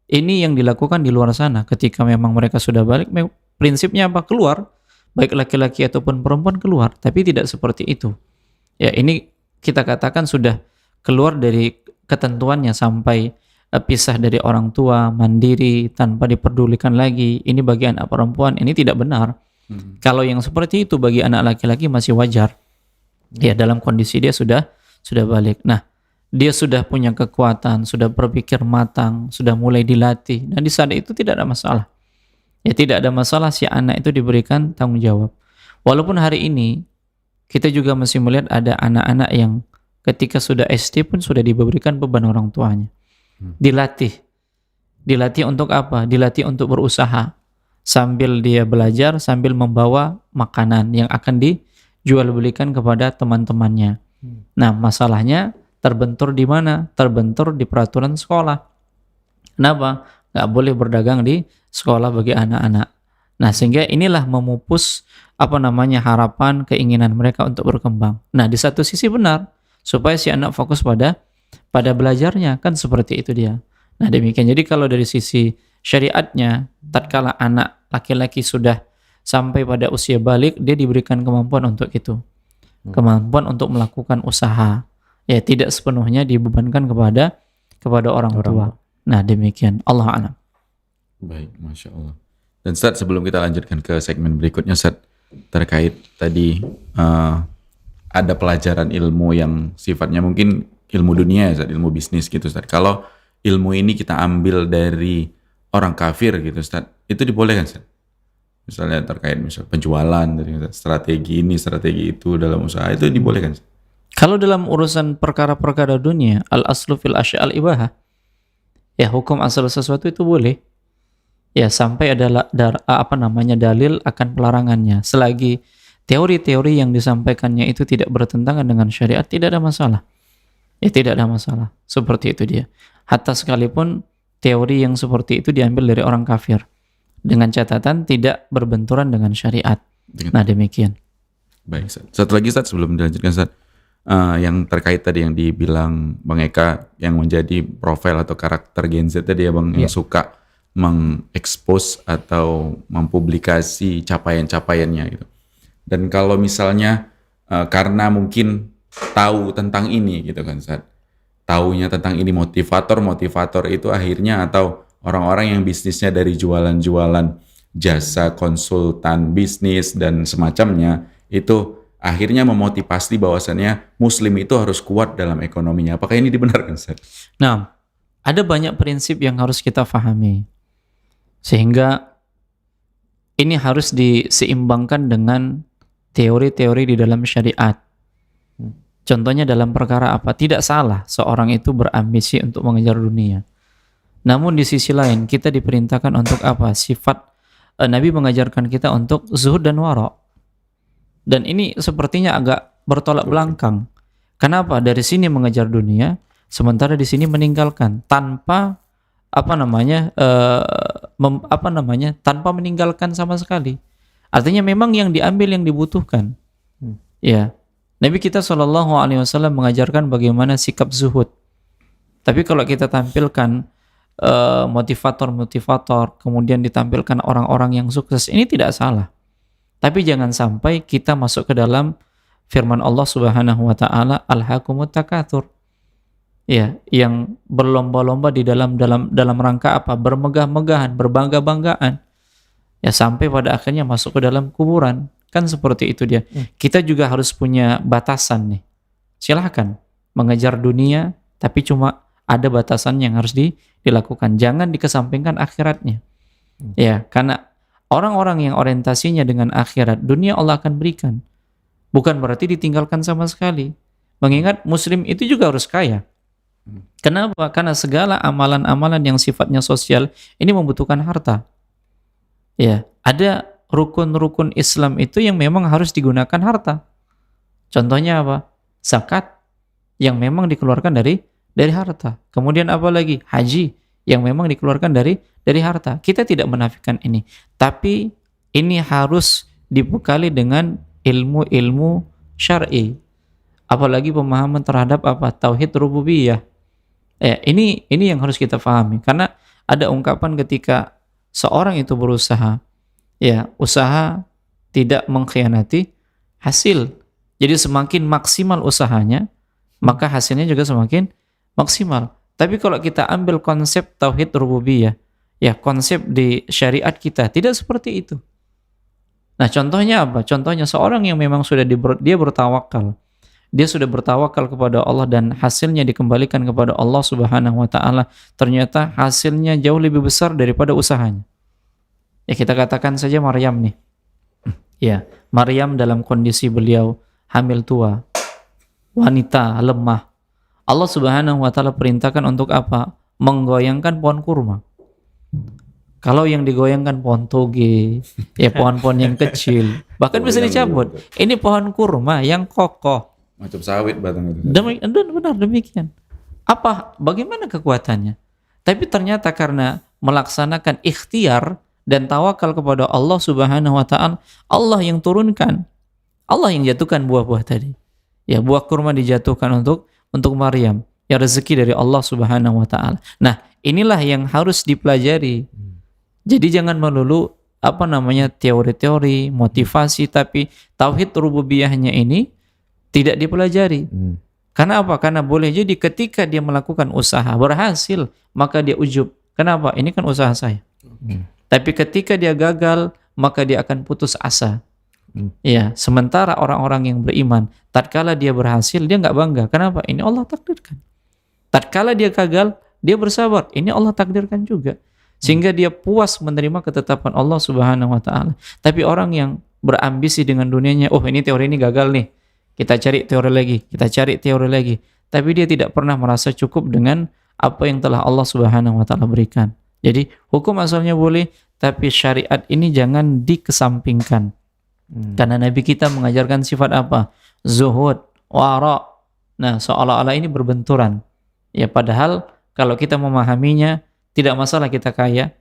ini yang dilakukan di luar sana. Ketika memang mereka sudah balik, prinsipnya apa? Keluar. Baik laki-laki ataupun perempuan keluar. Tapi tidak seperti itu. Ya, ini kita katakan sudah keluar dari ketentuannya sampai pisah dari orang tua, mandiri, tanpa diperdulikan lagi. Ini bagi anak perempuan, ini tidak benar. Kalau yang seperti itu bagi anak laki-laki masih wajar. Ya, dalam kondisi dia sudah balik. Nah, dia sudah punya kekuatan, sudah berpikir matang, sudah mulai dilatih, dan di saat itu tidak ada masalah. Ya, tidak ada masalah si anak itu diberikan tanggung jawab. Walaupun hari ini kita juga masih melihat ada anak-anak yang ketika sudah SD pun sudah diberikan beban orang tuanya. Dilatih untuk apa? Dilatih untuk berusaha. Sambil dia belajar, sambil membawa makanan yang akan dijual belikan kepada teman-temannya. Nah, masalahnya terbentur di mana? Terbentur di peraturan sekolah. Kenapa? Nggak boleh berdagang di sekolah bagi anak-anak. Nah, sehingga inilah memupus harapan, keinginan mereka untuk berkembang. Nah, di satu sisi benar, supaya si anak fokus pada belajarnya, kan seperti itu dia. Nah, demikian. Jadi kalau dari sisi syariatnya, tatkala anak laki-laki sudah sampai pada usia balik, dia diberikan kemampuan untuk itu. Kemampuan untuk melakukan usaha. Ya, tidak sepenuhnya dibebankan kepada orang tua. Nah, demikian. Allah a'lam. Baik, Masya Allah. Dan Ustaz, sebelum kita lanjutkan ke segmen berikutnya, Ustaz, terkait tadi ada pelajaran ilmu yang sifatnya mungkin ilmu dunia, Ustaz, ilmu bisnis gitu, Ustaz. Kalau ilmu ini kita ambil dari orang kafir gitu, Ustaz, itu dibolehkan, Ustaz? Misalnya terkait penjualan, dari strategi ini, strategi itu dalam usaha, itu dibolehkan, Ustaz? Kalau dalam urusan perkara-perkara dunia, al-aslu fil asya'al ibahah. Ya, hukum asal sesuatu itu boleh. Ya, sampai ada dalil akan pelarangannya. Selagi teori-teori yang disampaikannya itu tidak bertentangan dengan syariat, tidak ada masalah. Ya, tidak ada masalah. Seperti itu dia. Hatta sekalipun teori yang seperti itu diambil dari orang kafir, dengan catatan tidak berbenturan dengan syariat. Nah, demikian. Baik, Ustaz. Satu lagi, Ustaz, sebelum dilanjutkan, Ustaz. Yang terkait tadi yang dibilang Bang Eka, yang menjadi profil atau karakter Gen Z tadi ya Bang, yang suka mengekspos atau mempublikasi capaian-capaiannya gitu. Dan kalau misalnya karena mungkin tahu tentang ini gitu kan, Ustaz, taunya tentang ini motivator itu akhirnya, atau orang-orang yang bisnisnya dari jualan-jualan jasa konsultan bisnis dan semacamnya, itu akhirnya memotivasi bahwasannya muslim itu harus kuat dalam ekonominya. Apakah ini dibenarkan, Ustaz? Nah, ada banyak prinsip yang harus kita pahami. Sehingga ini harus diseimbangkan dengan teori-teori di dalam syariat. Contohnya dalam perkara apa? Tidak salah seorang itu berambisi untuk mengejar dunia. Namun di sisi lain kita diperintahkan untuk apa? Nabi mengajarkan kita untuk zuhud dan wara'. Dan ini sepertinya agak bertolak belakang. Kenapa? Dari sini mengejar dunia, sementara di sini meninggalkan tanpa tanpa meninggalkan sama sekali. Artinya memang yang diambil yang dibutuhkan. Ya. Nabi kita SAW mengajarkan bagaimana sikap zuhud. Tapi kalau kita tampilkan motivator, kemudian ditampilkan orang-orang yang sukses, ini tidak salah. Tapi jangan sampai kita masuk ke dalam firman Allah Subhanahu wa taala, alhaakumut takatsur. Ya, yang berlomba-lomba di dalam rangka apa? Bermegah-megahan, berbangga-banggaan. Ya, sampai pada akhirnya masuk ke dalam kuburan. Kan seperti itu dia. Kita juga harus punya batasan nih. Silahkan mengejar dunia, tapi cuma ada batasan yang harus dilakukan. Jangan dikesampingkan akhiratnya. Ya, karena orang-orang yang orientasinya dengan akhirat, dunia Allah akan berikan. Bukan berarti ditinggalkan sama sekali. Mengingat muslim itu juga harus kaya. Kenapa? Karena segala amalan-amalan yang sifatnya sosial ini membutuhkan harta. Ya, ada rukun-rukun Islam itu yang memang harus digunakan harta. Contohnya apa? Zakat yang memang dikeluarkan dari harta. Kemudian apa lagi? Haji yang memang dikeluarkan dari harta. Kita tidak menafikan ini. Tapi ini harus dibekali dengan ilmu-ilmu syar'i. Apalagi pemahaman terhadap apa? Tauhid rububiyah. Ini yang harus kita pahami. Karena ada ungkapan ketika seorang itu berusaha, usaha tidak mengkhianati hasil. Jadi semakin maksimal usahanya, maka hasilnya juga semakin maksimal. Tapi kalau kita ambil konsep tauhid rububiyah, konsep di syariat kita tidak seperti itu. Nah, contohnya apa? Contohnya seorang yang memang sudah dia bertawakal. Dia sudah bertawakal kepada Allah dan hasilnya dikembalikan kepada Allah Subhanahu wa taala. Ternyata hasilnya jauh lebih besar daripada usahanya. Ya, kita katakan saja Maryam nih. Ya, Maryam dalam kondisi beliau hamil tua, wanita lemah. Allah Subhanahu wa taala perintahkan untuk apa? Menggoyangkan pohon kurma. Kalau yang digoyangkan pohon toge, pohon-pohon yang kecil, bahkan bisa dicabut. Ini pohon kurma yang kokoh. Macam sawit batang itu. Benar demikian. Bagaimana kekuatannya? Tapi ternyata karena melaksanakan ikhtiar dan tawakal kepada Allah Subhanahu wa taala, Allah yang turunkan. Allah yang jatuhkan buah-buah tadi. Ya, buah kurma dijatuhkan untuk Maryam. Ya, rezeki dari Allah Subhanahu wa taala. Nah, inilah yang harus dipelajari. Jadi jangan melulu teori-teori, motivasi, tapi tauhid rububiyahnya ini tidak dipelajari. Karena apa? Karena boleh jadi ketika dia melakukan usaha berhasil, maka dia ujub. Kenapa? Ini kan usaha saya. Tapi ketika dia gagal, maka dia akan putus asa. Ya, sementara orang-orang yang beriman, tatkala dia berhasil, dia nggak bangga. Kenapa? Ini Allah takdirkan. Tatkala dia gagal, dia bersabar. Ini Allah takdirkan juga. Sehingga dia puas menerima ketetapan Allah Subhanahu wa taala. Tapi orang yang berambisi dengan dunianya, ini teori ini gagal nih. Kita cari teori lagi. Tapi dia tidak pernah merasa cukup dengan apa yang telah Allah Subhanahu wa taala berikan. Jadi hukum asalnya boleh, tapi syariat ini jangan dikesampingkan. Karena Nabi kita mengajarkan sifat apa? Zuhud, wara'. Nah, seolah-olah ini berbenturan. Ya, padahal kalau kita memahaminya, tidak masalah kita kaya.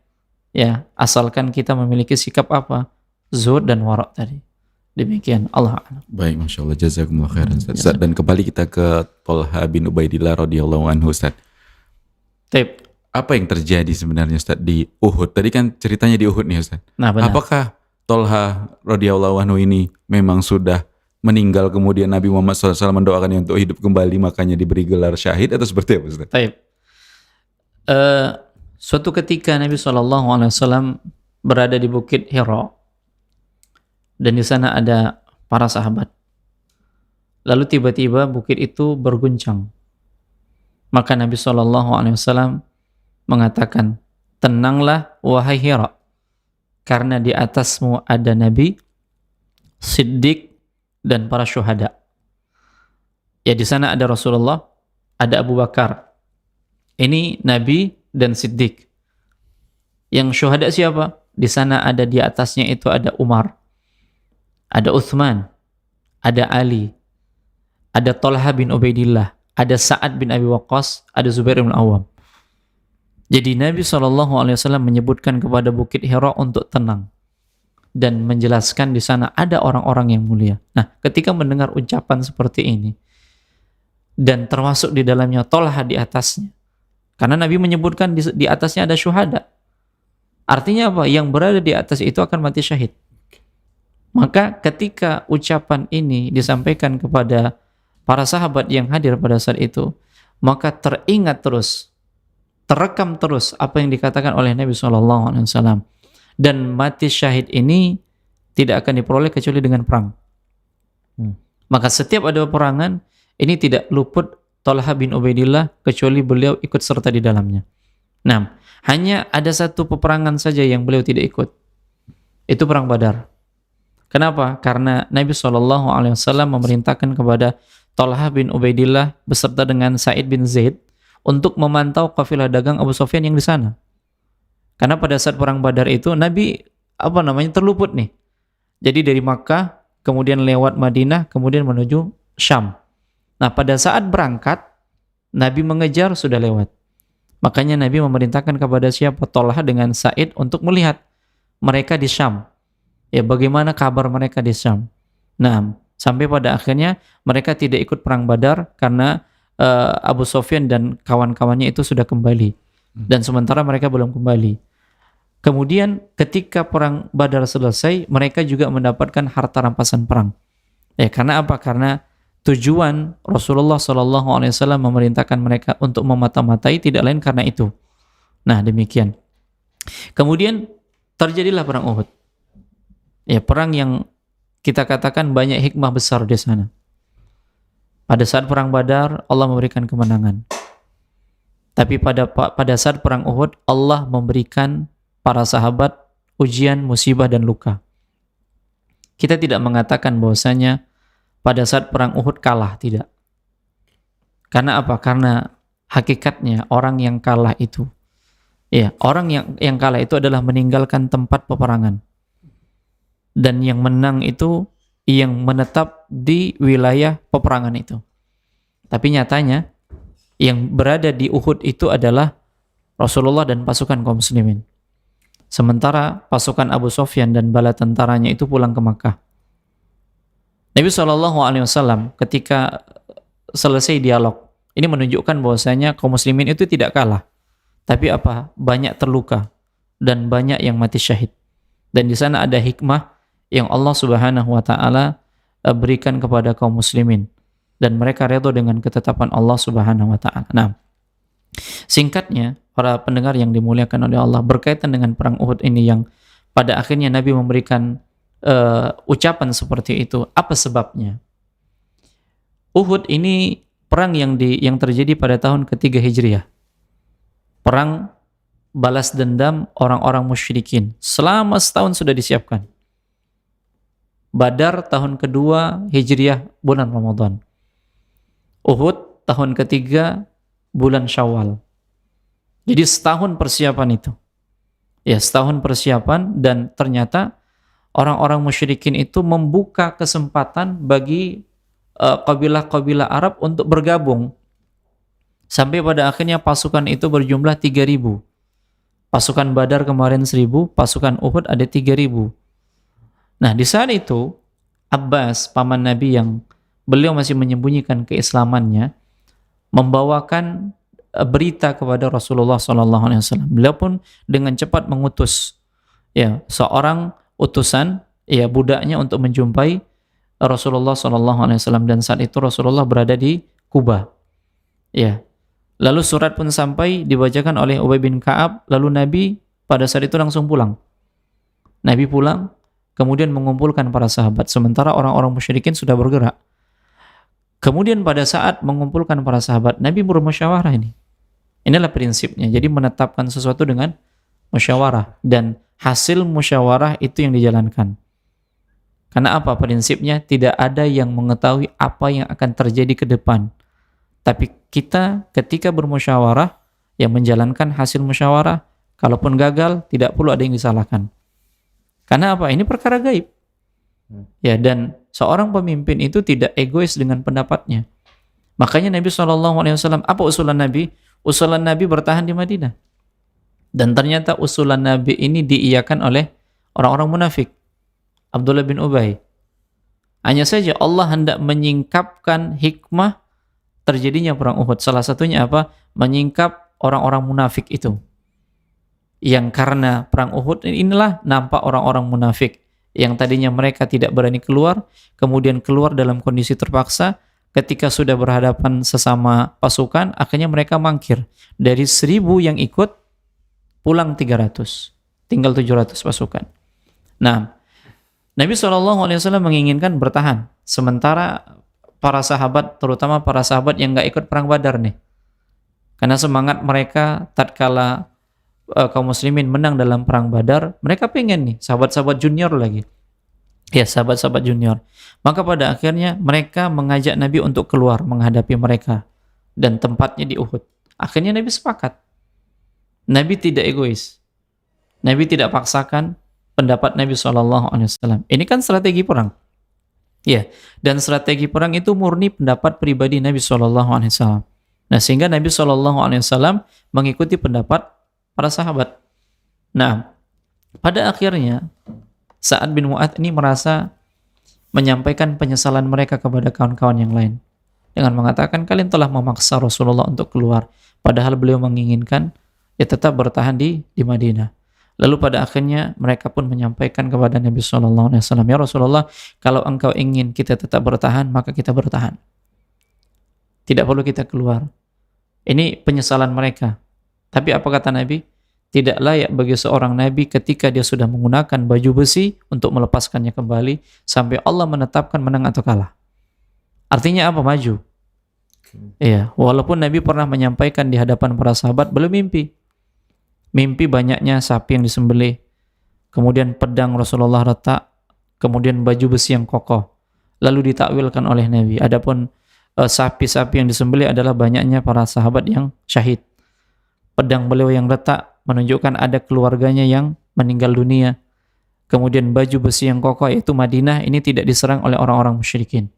Ya, asalkan kita memiliki sikap apa? Zuhud dan wara' tadi. Demikian, Allah a'lam. Baik, Masya Allah, jazakumullah khairan, Ustaz. Dan kembali kita ke Tolha bin Ubaidillah radhiyallahu anhu, Ustaz. Apa yang terjadi sebenarnya, Ustaz, di Uhud? Tadi kan ceritanya di Uhud nih, Ustaz. Nah, benar. Apakah Tolha radhiyallahu anhu ini memang sudah meninggal kemudian Nabi Muhammad SAW mendoakannya untuk hidup kembali makanya diberi gelar syahid atau seperti apa Ustaz? Baik. Suatu ketika Nabi SAW berada di Bukit Hira dan di sana ada para sahabat. Lalu tiba-tiba bukit itu berguncang. Maka Nabi SAW mengatakan, tenanglah wahai Hira, karena di atasmu ada Nabi, Siddiq, dan para syuhada. Ya, di sana ada Rasulullah, ada Abu Bakar. Ini Nabi dan Siddiq. Yang syuhada siapa? Di sana ada, di atasnya itu ada Umar, ada Uthman, ada Ali, ada Thalha bin Ubaidillah, ada Sa'ad bin Abi Waqqas, ada Zubair bin Awam. Jadi Nabi SAW menyebutkan kepada Bukit Hira untuk tenang dan menjelaskan di sana ada orang-orang yang mulia. Nah, ketika mendengar ucapan seperti ini dan termasuk di dalamnya Thalha di atasnya, karena Nabi menyebutkan di atasnya ada syuhada. Artinya apa? Yang berada di atas itu akan mati syahid. Maka ketika ucapan ini disampaikan kepada para sahabat yang hadir pada saat itu, maka teringat terus, terekam terus apa yang dikatakan oleh Nabi SAW. Dan mati syahid ini tidak akan diperoleh kecuali dengan perang. Maka setiap ada peperangan, ini tidak luput Thalha bin Ubaidillah kecuali beliau ikut serta di dalamnya. Nah, hanya ada satu peperangan saja yang beliau tidak ikut. Itu perang Badar. Kenapa? Karena Nabi SAW memerintahkan kepada Thalha bin Ubaidillah beserta dengan Sa'id bin Zaid untuk memantau kafilah dagang Abu Sufyan yang di sana. Karena pada saat perang Badar itu Nabi terluput nih. Jadi dari Makkah kemudian lewat Madinah kemudian menuju Syam. Nah, pada saat berangkat Nabi mengejar sudah lewat. Makanya Nabi memerintahkan kepada siapa? Thalha dengan Sa'id untuk melihat mereka di Syam. Ya, bagaimana kabar mereka di Syam. Nah, sampai pada akhirnya mereka tidak ikut perang Badar karena Abu Sufyan dan kawan-kawannya itu sudah kembali. Dan sementara mereka belum kembali. Kemudian ketika perang Badar selesai, mereka juga mendapatkan harta rampasan perang. Ya, karena apa? Karena tujuan Rasulullah SAW memerintahkan mereka untuk memata-matai tidak lain karena itu. Nah, demikian. Kemudian terjadilah perang Uhud. Ya, perang yang kita katakan banyak hikmah besar di sana. Pada saat perang Badar Allah memberikan kemenangan. Tapi pada saat perang Uhud Allah memberikan para sahabat ujian, musibah dan luka. Kita tidak mengatakan bahwasanya pada saat perang Uhud kalah, tidak. Karena apa? Karena hakikatnya orang yang kalah itu, ya, orang yang kalah itu adalah meninggalkan tempat peperangan. Dan yang menang itu yang menetap di wilayah peperangan itu. Tapi nyatanya yang berada di Uhud itu adalah Rasulullah dan pasukan kaum muslimin. Sementara pasukan Abu Sufyan dan bala tentaranya itu pulang ke Makkah. Nabi SAW ketika selesai dialog, ini menunjukkan bahwasanya kaum muslimin itu tidak kalah. Tapi apa? Banyak terluka dan banyak yang mati syahid. Dan di sana ada hikmah yang Allah Subhanahu wa taala berikan kepada kaum muslimin dan mereka redha dengan ketetapan Allah Subhanahu wa taala. Nah, singkatnya para pendengar yang dimuliakan oleh Allah, berkaitan dengan perang Uhud ini yang pada akhirnya Nabi memberikan ucapan seperti itu, apa sebabnya? Uhud ini perang yang terjadi pada tahun ketiga Hijriah. Perang balas dendam orang-orang musyrikin. Selama setahun sudah disiapkan. Badar tahun kedua Hijriah bulan Ramadan. Uhud tahun ketiga bulan Syawal. Jadi setahun persiapan itu. Ya, setahun persiapan dan ternyata orang-orang musyrikin itu membuka kesempatan bagi kabilah-kabilah Arab untuk bergabung. Sampai pada akhirnya pasukan itu berjumlah 3.000. Pasukan Badar kemarin 1.000, pasukan Uhud ada 3.000. Nah, di saat itu Abbas, paman Nabi yang beliau masih menyembunyikan keislamannya, membawakan berita kepada Rasulullah SAW. Beliau pun dengan cepat mengutus seorang utusan budaknya untuk menjumpai Rasulullah SAW, dan saat itu Rasulullah berada di Kuba. Ya. Lalu surat pun sampai dibacakan oleh Ubay bin Ka'ab, lalu Nabi pada saat itu langsung pulang. Nabi pulang, kemudian mengumpulkan para sahabat, sementara orang-orang musyrikin sudah bergerak. Kemudian pada saat mengumpulkan para sahabat, Nabi bermusyawarah ini. Inilah prinsipnya, jadi menetapkan sesuatu dengan musyawarah, dan hasil musyawarah itu yang dijalankan. Karena apa prinsipnya? Tidak ada yang mengetahui apa yang akan terjadi ke depan. Tapi kita ketika bermusyawarah, yang menjalankan hasil musyawarah, kalaupun gagal, tidak perlu ada yang disalahkan. Karena apa? Ini perkara gaib. Ya, dan seorang pemimpin itu tidak egois dengan pendapatnya. Makanya Nabi SAW, apa usulan Nabi? Usulan Nabi bertahan di Madinah. Dan ternyata usulan Nabi ini diiyakan oleh orang-orang munafik. Abdullah bin Ubay. Hanya saja Allah hendak menyingkapkan hikmah terjadinya perang Uhud. Salah satunya apa? Menyingkap orang-orang munafik itu. Yang karena perang Uhud inilah nampak orang-orang munafik yang tadinya mereka tidak berani keluar, kemudian keluar dalam kondisi terpaksa. Ketika sudah berhadapan sesama pasukan, akhirnya mereka mangkir. Dari 1.000 yang ikut, pulang 300. Tinggal 700 pasukan. Nah, Nabi SAW menginginkan bertahan. Sementara para sahabat, terutama para sahabat yang gak ikut perang Badar nih. Karena semangat mereka tatkala kaum muslimin menang dalam perang Badar, mereka pengen nih, sahabat-sahabat junior lagi. Ya, sahabat-sahabat junior. Maka pada akhirnya mereka mengajak Nabi untuk keluar menghadapi mereka. Dan tempatnya di Uhud. Akhirnya Nabi sepakat. Nabi tidak egois. Nabi tidak paksakan pendapat Nabi SAW. Ini kan strategi perang. Ya, dan strategi perang itu murni pendapat pribadi Nabi SAW. Nah, sehingga Nabi SAW mengikuti pendapat para sahabat. Nah, pada akhirnya Sa'ad bin Mu'adz ini merasa menyampaikan penyesalan mereka kepada kawan-kawan yang lain dengan mengatakan, kalian telah memaksa Rasulullah untuk keluar, padahal beliau menginginkan ya tetap bertahan di Madinah. Lalu pada akhirnya mereka pun menyampaikan kepada Nabi SAW, ya Rasulullah, kalau engkau ingin kita tetap bertahan, maka kita bertahan. Tidak perlu kita keluar. Ini penyesalan mereka. Tapi apa kata Nabi? Tidak layak bagi seorang Nabi ketika dia sudah menggunakan baju besi untuk melepaskannya kembali sampai Allah menetapkan menang atau kalah. Artinya apa? Maju. Iya, walaupun Nabi pernah menyampaikan di hadapan para sahabat, belum mimpi. Mimpi banyaknya sapi yang disembelih, kemudian pedang Rasulullah retak, kemudian baju besi yang kokoh. Lalu ditakwilkan oleh Nabi. Adapun sapi-sapi yang disembelih adalah banyaknya para sahabat yang syahid. Pedang beliau yang retak menunjukkan ada keluarganya yang meninggal dunia. Kemudian baju besi yang kokoh yaitu Madinah ini tidak diserang oleh orang-orang musyrikin.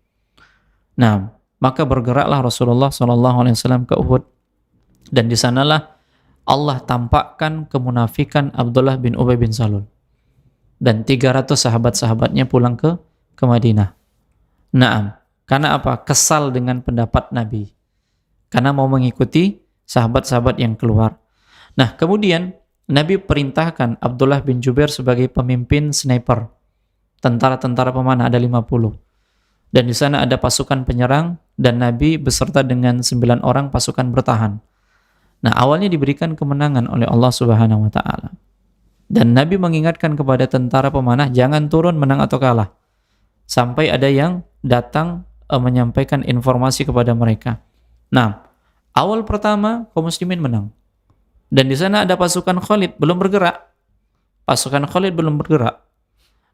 Nah, maka bergeraklah Rasulullah SAW ke Uhud, dan di sanalah Allah tampakkan kemunafikan Abdullah bin Ubay bin Salul, dan 300 sahabat-sahabatnya pulang ke Madinah. Naam, karena apa? Kesal dengan pendapat Nabi, karena mau mengikuti sahabat-sahabat yang keluar. Nah, kemudian Nabi perintahkan Abdullah bin Jubair sebagai pemimpin sniper. Tentara-tentara pemanah ada 50. Dan di sana ada pasukan penyerang, dan Nabi beserta dengan 9 orang pasukan bertahan. Nah, awalnya diberikan kemenangan oleh Allah Subhanahu wa taala. Dan Nabi mengingatkan kepada tentara pemanah jangan turun menang atau kalah. Sampai ada yang datang menyampaikan informasi kepada mereka. Nah, awal pertama kaum muslimin menang. Dan di sana ada pasukan Khalid belum bergerak. Pasukan Khalid belum bergerak.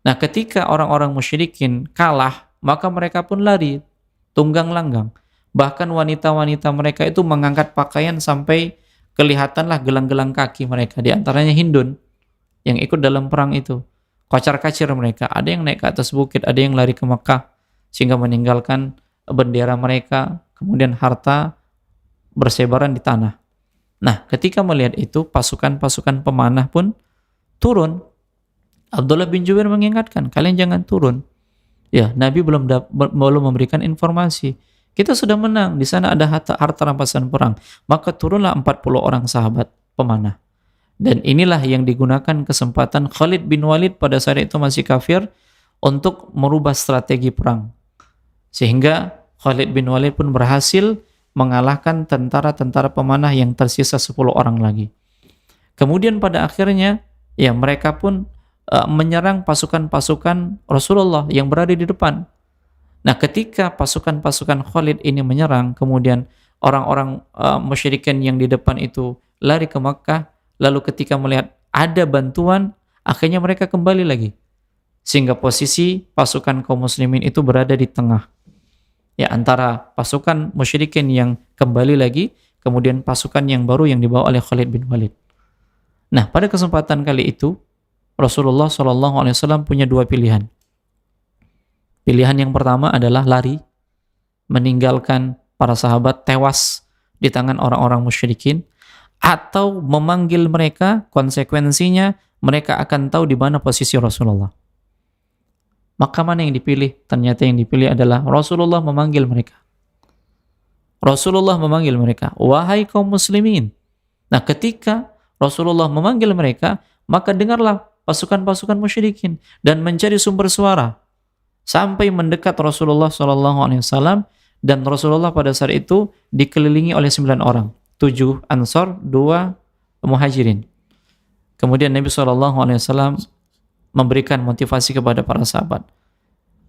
Nah, ketika orang-orang musyrikin kalah, maka mereka pun lari tunggang langgang. Bahkan wanita-wanita mereka itu mengangkat pakaian sampai kelihatanlah gelang-gelang kaki mereka. Di antaranya Hindun yang ikut dalam perang itu. Kocar-kacir mereka. Ada yang naik ke atas bukit, ada yang lari ke Mekah sehingga meninggalkan bendera mereka, kemudian harta bersebaran di tanah. Nah, ketika melihat itu, pasukan-pasukan pemanah pun turun. Abdullah bin Jubair mengingatkan, kalian jangan turun. Ya, Nabi belum memberikan informasi. Kita sudah menang, di sana ada harta rampasan perang. Maka turunlah 40 orang sahabat pemanah. Dan inilah yang digunakan kesempatan Khalid bin Walid pada saat itu masih kafir untuk merubah strategi perang. Sehingga Khalid bin Walid pun berhasil mengalahkan tentara-tentara pemanah yang tersisa 10 orang lagi. Kemudian pada akhirnya ya mereka pun menyerang pasukan-pasukan Rasulullah yang berada di depan. Nah, ketika pasukan-pasukan Khalid ini menyerang, kemudian orang-orang musyrikin yang di depan itu lari ke Makkah, lalu ketika melihat ada bantuan, akhirnya mereka kembali lagi. Sehingga posisi pasukan kaum muslimin itu berada di tengah. Ya, antara pasukan musyrikin yang kembali lagi, kemudian pasukan yang baru yang dibawa oleh Khalid bin Walid. Nah, pada kesempatan kali itu, Rasulullah SAW punya dua pilihan. Pilihan yang pertama adalah lari, meninggalkan para sahabat tewas di tangan orang-orang musyrikin, atau memanggil mereka, konsekuensinya mereka akan tahu di mana posisi Rasulullah. Maka mana yang dipilih? Ternyata yang dipilih adalah Rasulullah memanggil mereka. Rasulullah memanggil mereka, wahai kaum muslimin. Nah, ketika Rasulullah memanggil mereka, maka dengarlah pasukan-pasukan musyrikin dan mencari sumber suara sampai mendekat Rasulullah SAW, dan Rasulullah pada saat itu dikelilingi oleh 9 orang, 7 Ansor, 2 Muhajirin. Kemudian Nabi SAW memberikan motivasi kepada para sahabat.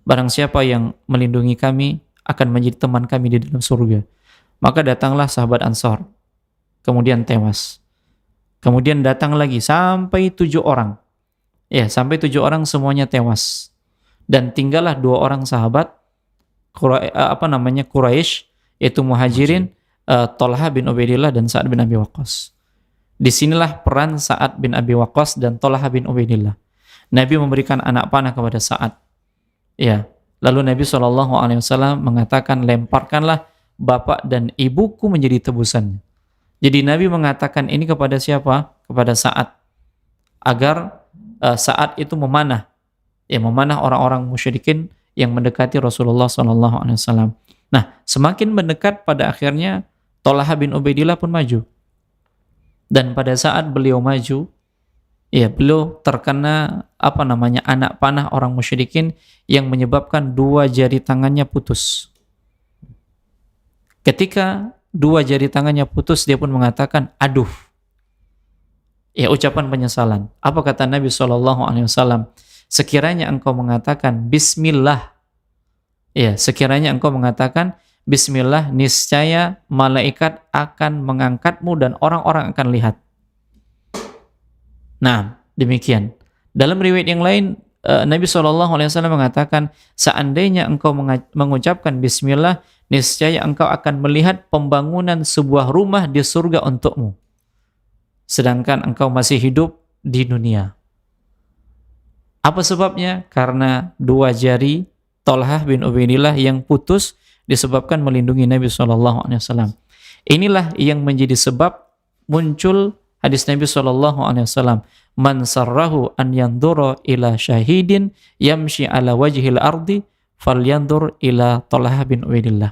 Barang siapa yang melindungi kami akan menjadi teman kami di dalam surga. Maka datanglah sahabat Ansor, kemudian tewas. Kemudian datang lagi sampai 7 orang. Ya, sampai 7 orang semuanya tewas. Dan tinggallah 2 orang sahabat Quraisy, yaitu Muhajirin, Thalhah bin Ubaidillah dan Sa'ad bin Abi Waqqas. Disinilah peran Sa'ad bin Abi Waqqas dan Thalhah bin Ubaidillah. Nabi memberikan anak panah kepada Sa'ad. Ya, lalu Nabi SAW mengatakan, lemparkanlah bapak dan ibuku menjadi tebusannya. Jadi Nabi mengatakan ini kepada siapa? Kepada Sa'ad, agar Sa'ad itu memanah, ya, memanah orang-orang musyrikin yang mendekati Rasulullah SAW. Nah, semakin mendekat, pada akhirnya Thalhah bin Ubaidillah pun maju. Dan pada saat beliau maju, ya, beliau terkena anak panah orang musyrikin yang menyebabkan 2 jari tangannya putus. Ketika 2 jari tangannya putus, dia pun mengatakan, aduh. Ya, ucapan penyesalan. Apa kata Nabi SAW? Sekiranya engkau mengatakan Bismillah, ya, sekiranya engkau mengatakan Bismillah, niscaya malaikat akan mengangkatmu dan orang-orang akan lihat. Nah, demikian. Dalam riwayat yang lain, Nabi SAW mengatakan, seandainya engkau mengucapkan Bismillah, niscaya engkau akan melihat pembangunan sebuah rumah di surga untukmu, sedangkan engkau masih hidup di dunia. Apa sebabnya? Karena 2 jari Thalhah bin Ubaidillah yang putus disebabkan melindungi Nabi SAW. Inilah yang menjadi sebab muncul hadis Nabi SAW, man sarrahu an yandura ila syahidin yamshi ala wajhil ardi falyandur ila Thalhah bin Ubaidillah.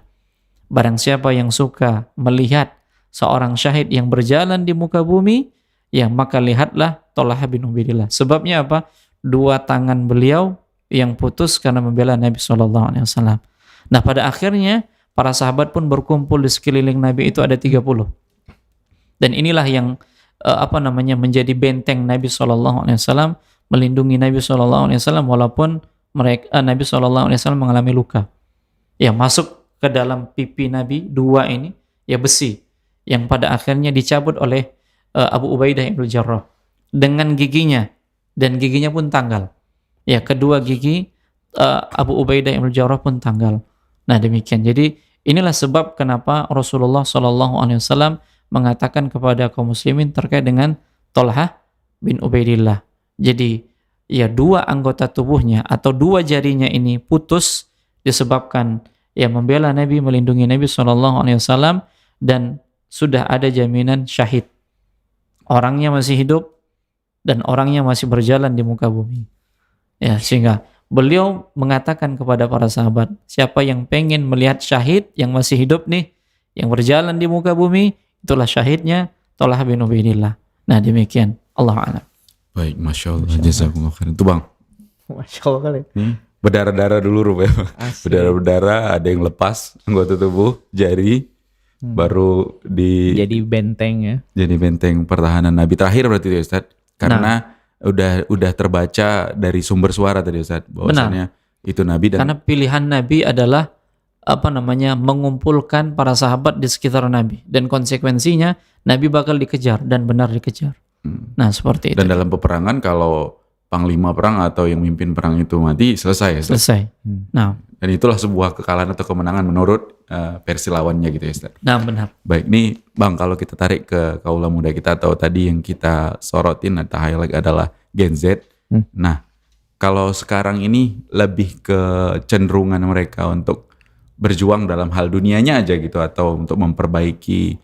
Barang siapa yang suka melihat seorang syahid yang berjalan di muka bumi, ya, maka lihatlah Thalhah bin Ubaidillah. Sebabnya apa? 2 tangan beliau yang putus karena membela Nabi SAW. Nah, pada akhirnya para sahabat pun berkumpul di sekeliling Nabi itu ada 30. Dan inilah yang menjadi benteng Nabi SAW, melindungi Nabi SAW walaupun Nabi SAW mengalami luka. Ya, masuk ke dalam pipi Nabi 2 ini, ya, besi yang pada akhirnya dicabut oleh Abu Ubaidah ibn Jarrah dengan giginya, dan giginya pun tanggal. Ya, kedua gigi Abu Ubaidah ibn Jarrah pun tanggal. Nah, demikian. Jadi inilah sebab kenapa Rasulullah SAW mengatakan kepada kaum muslimin terkait dengan Thalhah bin Ubaidillah. Jadi, ya, 2 anggota tubuhnya atau 2 jarinya ini putus disebabkan, ya, membela Nabi, melindungi Nabi SAW, dan sudah ada jaminan syahid. Orangnya masih hidup dan orangnya masih berjalan di muka bumi. Ya, sehingga beliau mengatakan kepada para sahabat, siapa yang pengen melihat syahid yang masih hidup nih, yang berjalan di muka bumi, itulah syahidnya Thalhah bin Ubaidillah. Nah, demikian. Allah a'lam. Baik, Masya Allah. Jazakumullah khairan. Itu Bang. Masya Allah kali. berdarah-darah dulu rupanya. Asli. Berdarah-darah, ada yang lepas anggota tubuh, jari, baru Jadi benteng ya. jadi benteng pertahanan Nabi terakhir berarti itu ya Ustaz. Karena udah terbaca dari sumber suara tadi Ustaz bahwasanya itu Nabi dan Karena pilihan Nabi adalah mengumpulkan para sahabat di sekitar Nabi, dan konsekuensinya Nabi bakal dikejar dan benar dikejar. Nah, seperti itu. dan dalam peperangan kalau panglima perang atau yang mimpin perang itu mati selesai ya Ustaz. Selesai. Nah, Dan itulah sebuah kekalahan atau kemenangan menurut versi lawannya gitu ya Ustaz. benar. Baik, nih Bang, kalau kita tarik ke kaula muda kita atau tadi yang kita sorotin atau highlight adalah Gen Z. Nah, kalau sekarang ini lebih ke cenderungan mereka untuk berjuang dalam hal dunianya aja gitu atau untuk memperbaiki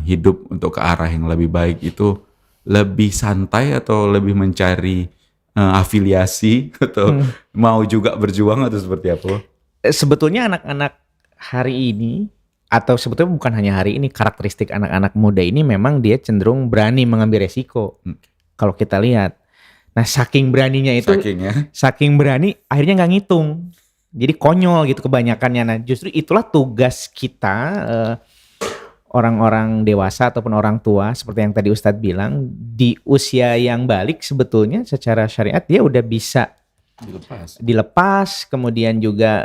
hidup untuk ke arah yang lebih baik itu lebih santai atau lebih mencari afiliasi atau mau juga berjuang atau seperti apa? Sebetulnya anak-anak hari ini, atau sebetulnya bukan hanya hari ini, karakteristik anak-anak muda ini memang dia cenderung berani mengambil resiko. Kalau kita lihat, nah saking beraninya itu, saking berani akhirnya nggak ngitung. Jadi konyol gitu kebanyakannya. Nah justru itulah tugas kita orang-orang dewasa ataupun orang tua seperti yang tadi Ustadz bilang, di usia yang balik sebetulnya secara syariat dia udah bisa dilepas, kemudian juga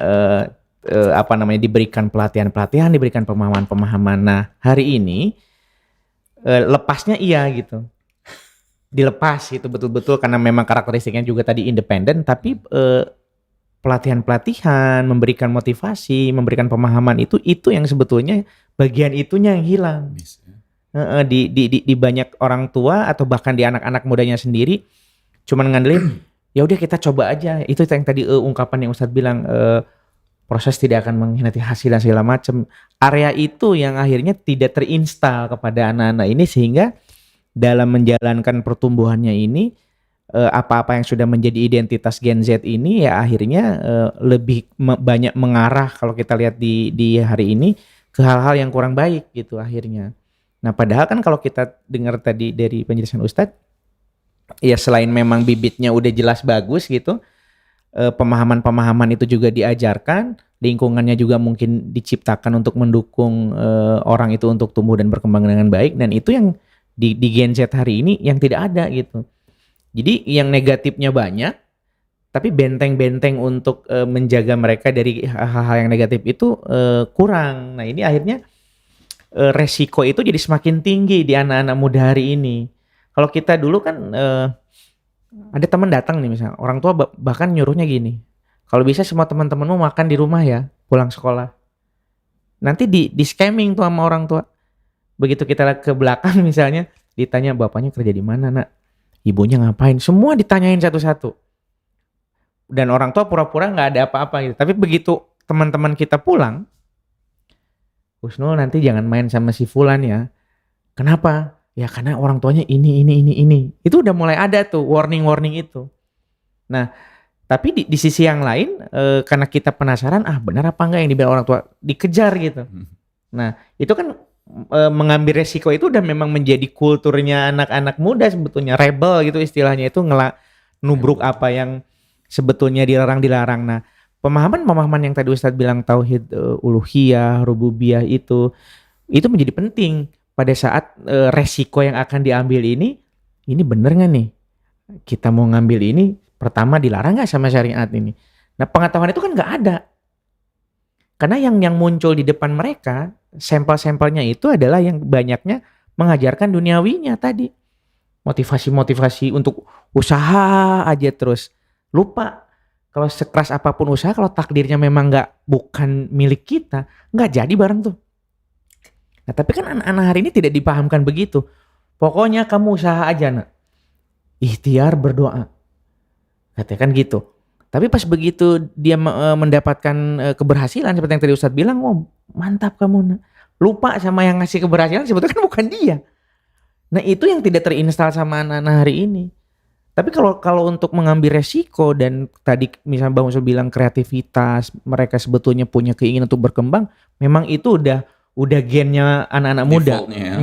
diberikan pelatihan-pelatihan, diberikan pemahaman-pemahaman. Nah hari ini lepasnya iya gitu, dilepas gitu betul-betul karena memang karakteristiknya juga tadi independen, tapi pelatihan-pelatihan, memberikan motivasi, memberikan pemahaman itu yang sebetulnya bagian itunya yang hilang. Di banyak orang tua atau bahkan di anak-anak mudanya sendiri cuman ngandelin ya udah kita coba aja. Itu yang tadi ungkapan yang Ustadz bilang, proses tidak akan mengkhianati hasil dan segala macam. Area itu yang akhirnya tidak terinstal kepada anak-anak ini, sehingga dalam menjalankan pertumbuhannya ini apa-apa yang sudah menjadi identitas Gen Z ini ya akhirnya lebih banyak mengarah kalau kita lihat di hari ini ke hal-hal yang kurang baik gitu akhirnya. Nah padahal kan kalau kita dengar tadi dari penjelasan Ustadz, ya selain memang bibitnya udah jelas bagus gitu, pemahaman-pemahaman itu juga diajarkan, lingkungannya juga mungkin diciptakan untuk mendukung orang itu untuk tumbuh dan berkembang dengan baik, dan itu yang di Gen Z hari ini yang tidak ada gitu. Jadi yang negatifnya banyak, tapi benteng-benteng untuk menjaga mereka dari hal-hal yang negatif itu kurang. Nah ini akhirnya resiko itu jadi semakin tinggi di anak-anak muda hari ini. Kalau kita dulu kan ada teman datang nih misalnya, orang tua bahkan nyuruhnya gini, kalau bisa semua teman-temanmu makan di rumah ya pulang sekolah. Nanti di scamming tuh sama orang tua. Begitu kita ke belakang misalnya, ditanya bapaknya kerja di mana nak, ibunya ngapain, semua ditanyain satu-satu. Dan orang tua pura-pura nggak ada apa-apa gitu. Tapi begitu teman-teman kita pulang, Husnul nanti jangan main sama si Fulan ya. Kenapa? Ya karena orang tuanya ini. Itu udah mulai ada tuh warning itu. Nah, tapi di sisi yang lain karena kita penasaran, benar apa enggak yang dibilang orang tua, dikejar gitu. Nah, itu kan mengambil resiko itu udah memang menjadi kulturnya anak-anak muda sebetulnya, rebel gitu istilahnya, itu nubruk apa yang sebetulnya dilarang. Nah, pemahaman yang tadi Ustadz bilang tauhid uluhiyah, rububiyah itu menjadi penting pada saat resiko yang akan diambil ini bener nggak nih? Kita mau ngambil ini, pertama dilarang nggak sama syariat ini? Nah, pengetahuan itu kan nggak ada. Karena yang muncul di depan mereka, sampel-sampelnya itu adalah yang banyaknya mengajarkan duniawinya tadi. Motivasi-motivasi untuk usaha aja terus. Lupa kalau sekeras apapun usaha, kalau takdirnya memang bukan milik kita, nggak jadi bareng tuh. Nah tapi kan anak-anak hari ini tidak dipahamkan begitu. Pokoknya kamu usaha aja nak. Ikhtiar berdoa. Katanya kan gitu. Tapi pas begitu dia mendapatkan keberhasilan seperti yang tadi Ustadz bilang, mantap kamu nak. Lupa sama yang ngasih keberhasilan sebetulnya kan bukan dia. Nah itu yang tidak terinstal sama anak-anak hari ini. Tapi kalau untuk mengambil resiko dan tadi misalnya Bang Usul bilang kreativitas, mereka sebetulnya punya keinginan untuk berkembang, memang itu udah gennya anak-anak muda.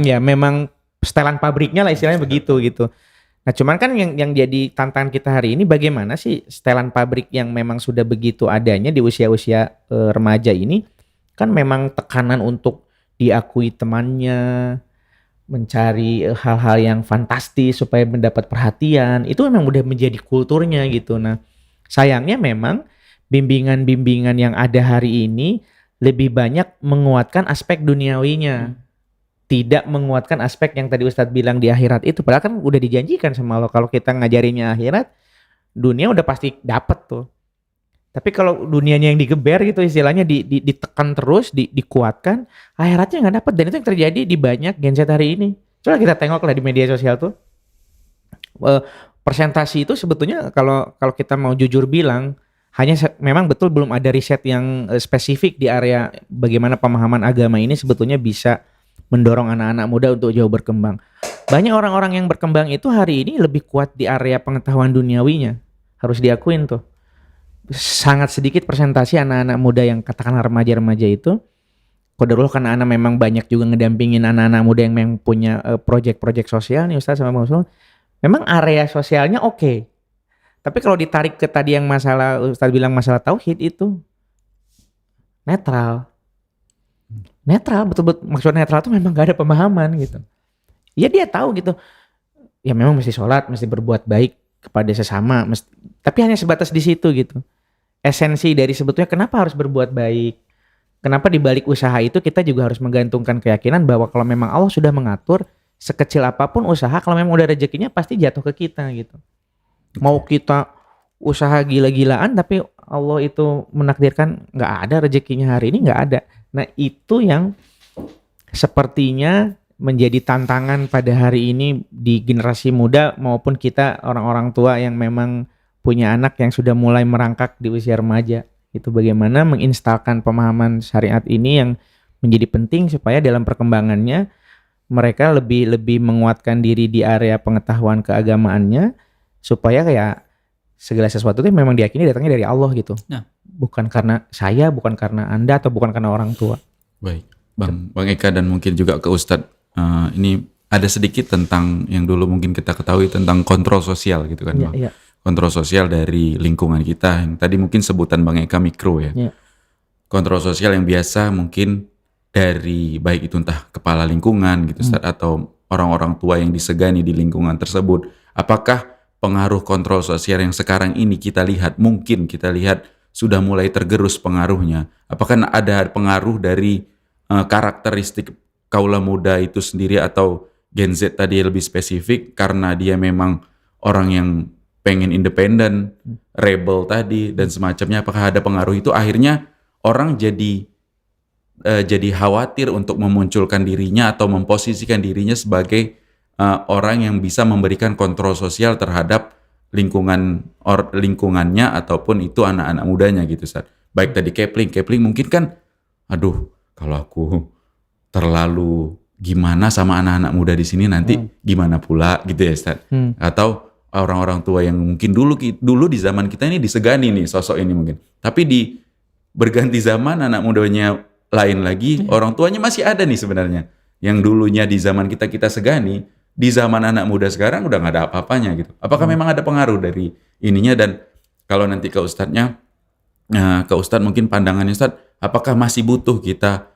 Ya memang setelan pabriknya lah istilahnya begitu gitu. Nah, cuman kan yang jadi tantangan kita hari ini bagaimana sih setelan pabrik yang memang sudah begitu adanya di usia-usia remaja ini kan memang tekanan untuk diakui temannya, mencari hal-hal yang fantastis supaya mendapat perhatian, itu memang udah menjadi kulturnya gitu. Nah, sayangnya memang bimbingan-bimbingan yang ada hari ini lebih banyak menguatkan aspek duniawinya, tidak menguatkan aspek yang tadi Ustadz bilang di akhirat itu. Padahal kan udah dijanjikan sama Allah kalau kita ngajarinnya akhirat, dunia udah pasti dapet tuh. Tapi kalau dunianya yang digeber gitu istilahnya ditekan terus, dikuatkan, akhiratnya nggak dapet. Dan itu yang terjadi di banyak Gen Z hari ini. Coba kita tengok lah di media sosial tuh. Presentasi itu sebetulnya kalau kita mau jujur bilang, memang betul belum ada riset yang spesifik di area bagaimana pemahaman agama ini sebetulnya bisa mendorong anak-anak muda untuk jauh berkembang. Banyak orang-orang yang berkembang itu hari ini lebih kuat di area pengetahuan duniawinya. Harus diakuin tuh. Sangat sedikit persentase anak-anak muda yang katakanlah remaja-remaja itu, qadarullah karena anak memang banyak juga ngedampingin anak-anak muda yang memang punya project-project sosial nih Ustaz sama Bang Usul, memang area sosialnya oke. Tapi kalau ditarik ke tadi yang masalah Ustaz bilang masalah tauhid itu netral betul-betul, maksud netral itu memang gak ada pemahaman gitu. Ya dia tahu gitu, ya memang mesti sholat, mesti berbuat baik kepada sesama, tapi hanya sebatas di situ gitu. Esensi dari sebetulnya kenapa harus berbuat baik, kenapa di balik usaha itu kita juga harus menggantungkan keyakinan bahwa kalau memang Allah sudah mengatur sekecil apapun usaha, kalau memang udah rezekinya pasti jatuh ke kita gitu. Mau kita usaha gila-gilaan tapi Allah itu menakdirkan nggak ada rezekinya hari ini, nggak ada. Nah itu yang sepertinya menjadi tantangan pada hari ini di generasi muda maupun kita orang-orang tua yang memang punya anak yang sudah mulai merangkak di usia remaja. Itu bagaimana menginstalkan pemahaman syariat ini yang menjadi penting supaya dalam perkembangannya mereka lebih menguatkan diri di area pengetahuan keagamaannya supaya kayak segala sesuatu itu memang diyakini datangnya dari Allah gitu. Nah. Bukan karena saya, bukan karena Anda atau bukan karena orang tua. Baik, Bang Eka dan mungkin juga ke Ustadz, ini ada sedikit tentang yang dulu mungkin kita ketahui tentang kontrol sosial gitu kan, Bang. Iya. Kontrol sosial dari lingkungan kita yang tadi mungkin sebutan Bang Eka mikro ya. Iya. Kontrol sosial yang biasa mungkin dari baik itu entah kepala lingkungan gitu Ustadz, atau orang-orang tua yang disegani di lingkungan tersebut. Apakah pengaruh kontrol sosial yang sekarang ini kita lihat sudah mulai tergerus pengaruhnya? Apakah ada pengaruh dari karakteristik kaula muda itu sendiri atau Gen Z tadi lebih spesifik karena dia memang orang yang pengen independen, rebel tadi dan semacamnya? Apakah ada pengaruh itu akhirnya orang jadi khawatir untuk memunculkan dirinya atau memposisikan dirinya sebagai orang yang bisa memberikan kontrol sosial terhadap lingkungannya ataupun itu anak-anak mudanya gitu Ustaz. Baik tadi Kepling mungkin kan aduh kalau aku terlalu gimana sama anak-anak muda di sini nanti gimana pula gitu ya Ustaz. Atau orang-orang tua yang mungkin dulu di zaman kita ini disegani nih sosok ini mungkin. Tapi berganti zaman anak mudanya lain lagi, orang tuanya masih ada nih sebenarnya. Yang dulunya di zaman kita segani, di zaman anak muda sekarang udah nggak ada apa-apanya gitu. Apakah memang ada pengaruh dari ininya? Dan kalau nanti ke Ustadznya, ke Ustadz mungkin pandangannya Ustadz, apakah masih butuh kita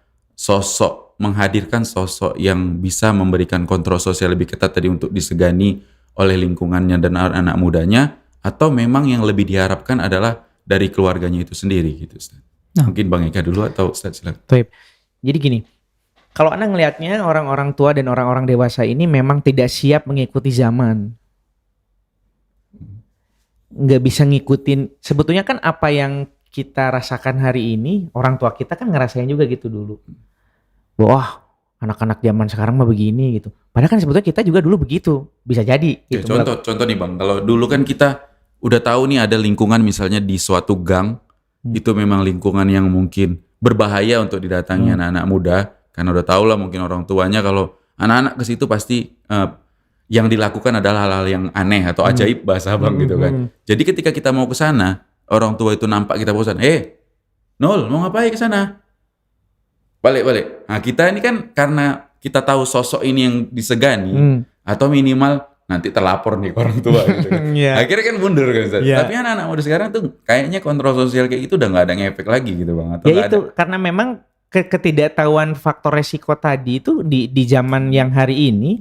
menghadirkan sosok yang bisa memberikan kontrol sosial lebih ketat tadi untuk disegani oleh lingkungannya dan anak mudanya, atau memang yang lebih diharapkan adalah dari keluarganya itu sendiri gitu Ustadz? Mungkin Bang Eka dulu atau Ustadz silakan. Jadi gini, kalau Anda ngelihatnya orang-orang tua dan orang-orang dewasa ini memang tidak siap mengikuti zaman. Nggak bisa ngikutin. Sebetulnya kan apa yang kita rasakan hari ini, orang tua kita kan ngerasain juga gitu dulu. Wah, anak-anak zaman sekarang mah begini gitu. Padahal kan sebetulnya kita juga dulu begitu. Bisa jadi. Gitu. Contoh nih Bang, kalau dulu kan kita udah tahu nih ada lingkungan misalnya di suatu gang, itu memang lingkungan yang mungkin berbahaya untuk didatangi anak-anak muda. Karena udah tahu lah mungkin orang tuanya kalau anak-anak ke situ pasti yang dilakukan adalah hal-hal yang aneh atau ajaib bahasa Abang gitu kan. Jadi ketika kita mau ke sana, orang tua itu nampak kita bosan. Nol, mau ngapain ke sana? Balik. Nah kita ini kan karena kita tahu sosok ini yang disegani atau minimal nanti terlapor nih ke orang tua gitu kan. Iya. Akhirnya kan mundur kan Ustaz. Iya. Tapi anak-anak muda sekarang tuh kayaknya kontrol sosial kayak gitu udah nggak ada ngefek lagi gitu Bang, atau Ya nggak itu ada. karena memang ketidaktahuan faktor resiko tadi itu di zaman yang hari ini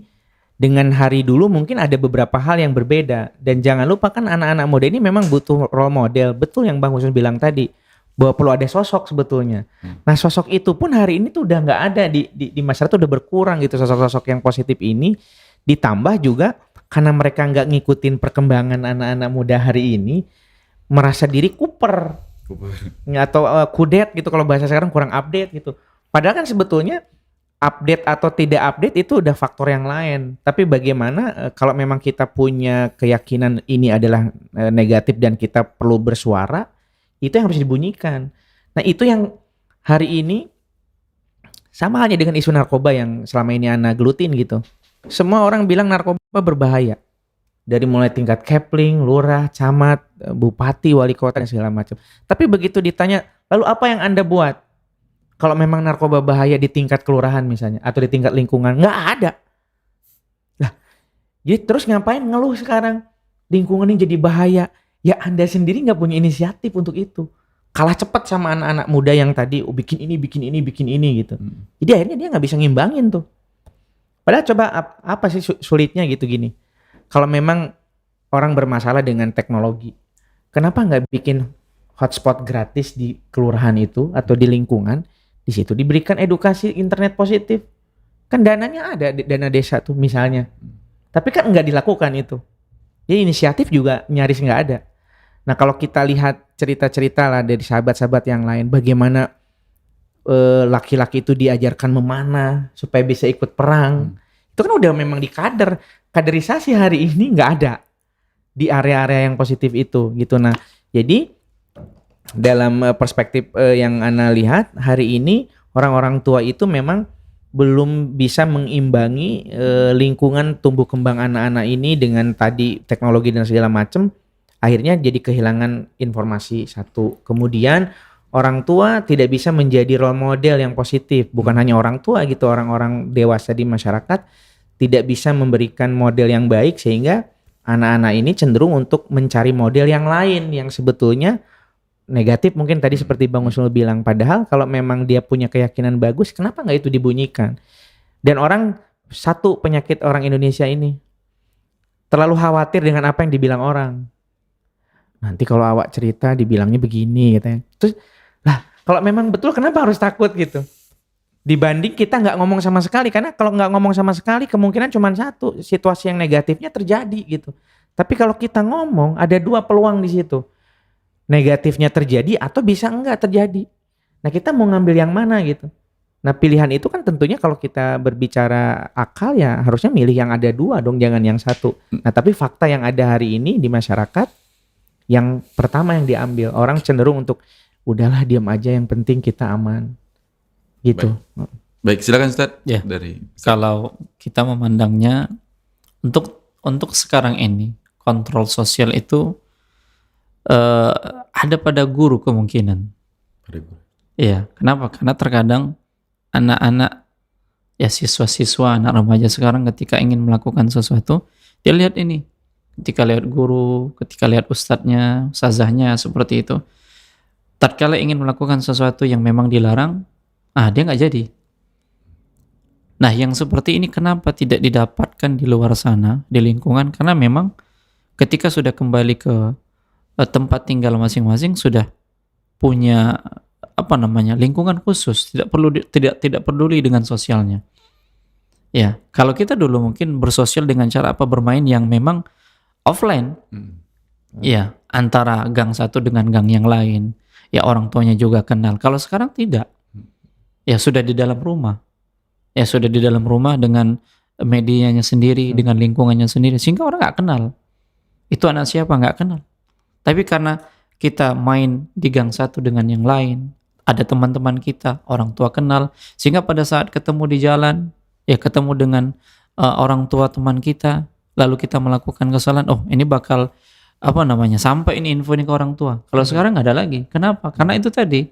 dengan hari dulu mungkin ada beberapa hal yang berbeda. Dan jangan lupa kan anak-anak muda ini memang butuh role model. Betul yang Bang Husun bilang tadi bahwa perlu ada sosok sebetulnya. Nah sosok itu pun hari ini tuh udah nggak ada di masyarakat, tuh udah berkurang gitu sosok-sosok yang positif ini. Ditambah juga karena mereka nggak ngikutin perkembangan anak-anak muda hari ini, merasa diri kuper atau kudet gitu kalau bahasa sekarang, kurang update gitu. Padahal kan sebetulnya update atau tidak update itu udah faktor yang lain. Tapi bagaimana kalau memang kita punya keyakinan ini adalah negatif dan kita perlu bersuara, itu yang harus dibunyikan. Nah itu yang hari ini sama halnya dengan isu narkoba yang selama ini Ana gelutin gitu. Semua orang bilang narkoba berbahaya. Dari mulai tingkat Kepling, lurah, camat, bupati, wali kota dan segala macam. Tapi begitu ditanya, lalu apa yang Anda buat? Kalau memang narkoba bahaya di tingkat kelurahan misalnya atau di tingkat lingkungan, nggak ada. Lah, jadi terus ngapain ngeluh sekarang? Lingkungan ini jadi bahaya. Ya Anda sendiri nggak punya inisiatif untuk itu. Kalah cepat sama anak-anak muda yang tadi bikin ini gitu. Jadi akhirnya dia nggak bisa ngimbangin tuh. Padahal coba apa sih sulitnya gitu gini. Kalau memang orang bermasalah dengan teknologi, kenapa nggak bikin hotspot gratis di kelurahan itu atau di lingkungan? Di situ diberikan edukasi internet positif. Kan dananya ada, dana desa tuh misalnya. Tapi kan nggak dilakukan itu. Jadi inisiatif juga nyaris nggak ada. Nah kalau kita lihat cerita-cerita lah dari sahabat-sahabat yang lain, bagaimana laki-laki itu diajarkan memanah supaya bisa ikut perang. Itu kan udah memang dikader. Kaderisasi hari ini nggak ada di area-area yang positif itu gitu. Nah jadi dalam perspektif yang Ana lihat hari ini orang-orang tua itu memang belum bisa mengimbangi lingkungan tumbuh kembang anak-anak ini dengan tadi teknologi dan segala macam. Akhirnya jadi kehilangan informasi satu. Kemudian orang tua tidak bisa menjadi role model yang positif. Bukan hanya orang tua gitu, orang-orang dewasa di masyarakat tidak bisa memberikan model yang baik sehingga anak-anak ini cenderung untuk mencari model yang lain yang sebetulnya negatif mungkin tadi seperti Bang Usul bilang. Padahal kalau memang dia punya keyakinan bagus, kenapa nggak itu dibunyikan? Dan orang, satu penyakit orang Indonesia ini terlalu khawatir dengan apa yang dibilang orang. Nanti kalau awak cerita dibilangnya begini katanya. Terus lah kalau memang betul kenapa harus takut gitu? Dibanding kita nggak ngomong sama sekali, karena kalau nggak ngomong sama sekali kemungkinan cuma satu, situasi yang negatifnya terjadi gitu. Tapi kalau kita ngomong ada dua peluang di situ, negatifnya terjadi atau bisa enggak terjadi. Nah kita mau ngambil yang mana gitu. Nah pilihan itu kan tentunya kalau kita berbicara akal ya harusnya milih yang ada dua dong, jangan yang satu. Nah tapi fakta yang ada hari ini di masyarakat, yang pertama yang diambil, orang cenderung untuk udahlah diam aja yang penting kita aman. Gitu. Baik, silakan Ustaz. Ya. Dari Kalau kita memandangnya untuk sekarang ini kontrol sosial itu ada pada guru kemungkinan. Iya, kenapa? Karena terkadang anak-anak ya siswa-siswa, anak remaja sekarang ketika ingin melakukan sesuatu, dia lihat ini. Ketika lihat guru, ketika lihat ustadznya, ustazahnya seperti itu. Tatkala ingin melakukan sesuatu yang memang dilarang, dia nggak jadi. Nah, yang seperti ini kenapa tidak didapatkan di luar sana, di lingkungan? Karena memang ketika sudah kembali ke tempat tinggal masing-masing sudah punya lingkungan khusus, tidak peduli dengan sosialnya. Ya, kalau kita dulu mungkin bersosial dengan cara bermain yang memang offline. Ya, antara gang satu dengan gang yang lain. Ya, orang tuanya juga kenal. Kalau sekarang tidak. Ya sudah di dalam rumah. Ya sudah di dalam rumah dengan medianya sendiri, dengan lingkungannya sendiri. Sehingga orang gak kenal. Itu anak siapa gak kenal. Tapi karena kita main di gang satu dengan yang lain, ada teman-teman kita, orang tua kenal. Sehingga pada saat ketemu di jalan, ya ketemu dengan orang tua teman kita, lalu kita melakukan kesalahan, ini bakal sampai ini info ini ke orang tua. Kalau sekarang gak ada lagi. Kenapa? Karena itu tadi,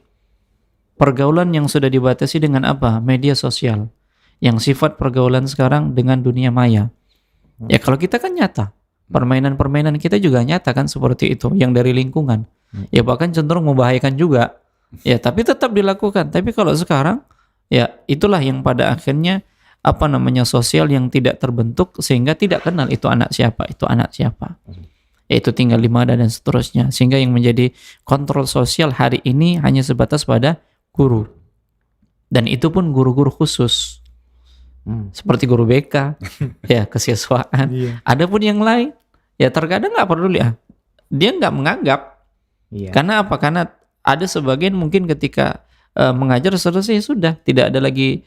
pergaulan yang sudah dibatasi dengan media sosial, yang sifat pergaulan sekarang dengan dunia maya. Ya kalau kita kan nyata, permainan-permainan kita juga nyata kan seperti itu, yang dari lingkungan. Ya bahkan cenderung membahayakan juga. Ya tapi tetap dilakukan. Tapi kalau sekarang, ya itulah yang pada akhirnya sosial yang tidak terbentuk sehingga tidak kenal itu anak siapa, yaitu tinggal di mana dan seterusnya, sehingga yang menjadi kontrol sosial hari ini hanya sebatas pada guru, dan itu pun guru-guru khusus seperti guru BK ya, kesiswaan. Adapun yang lain ya terkadang nggak peduli, dia nggak menganggap. Karena apa? Karena ada sebagian mungkin ketika mengajar selesai sudah tidak ada lagi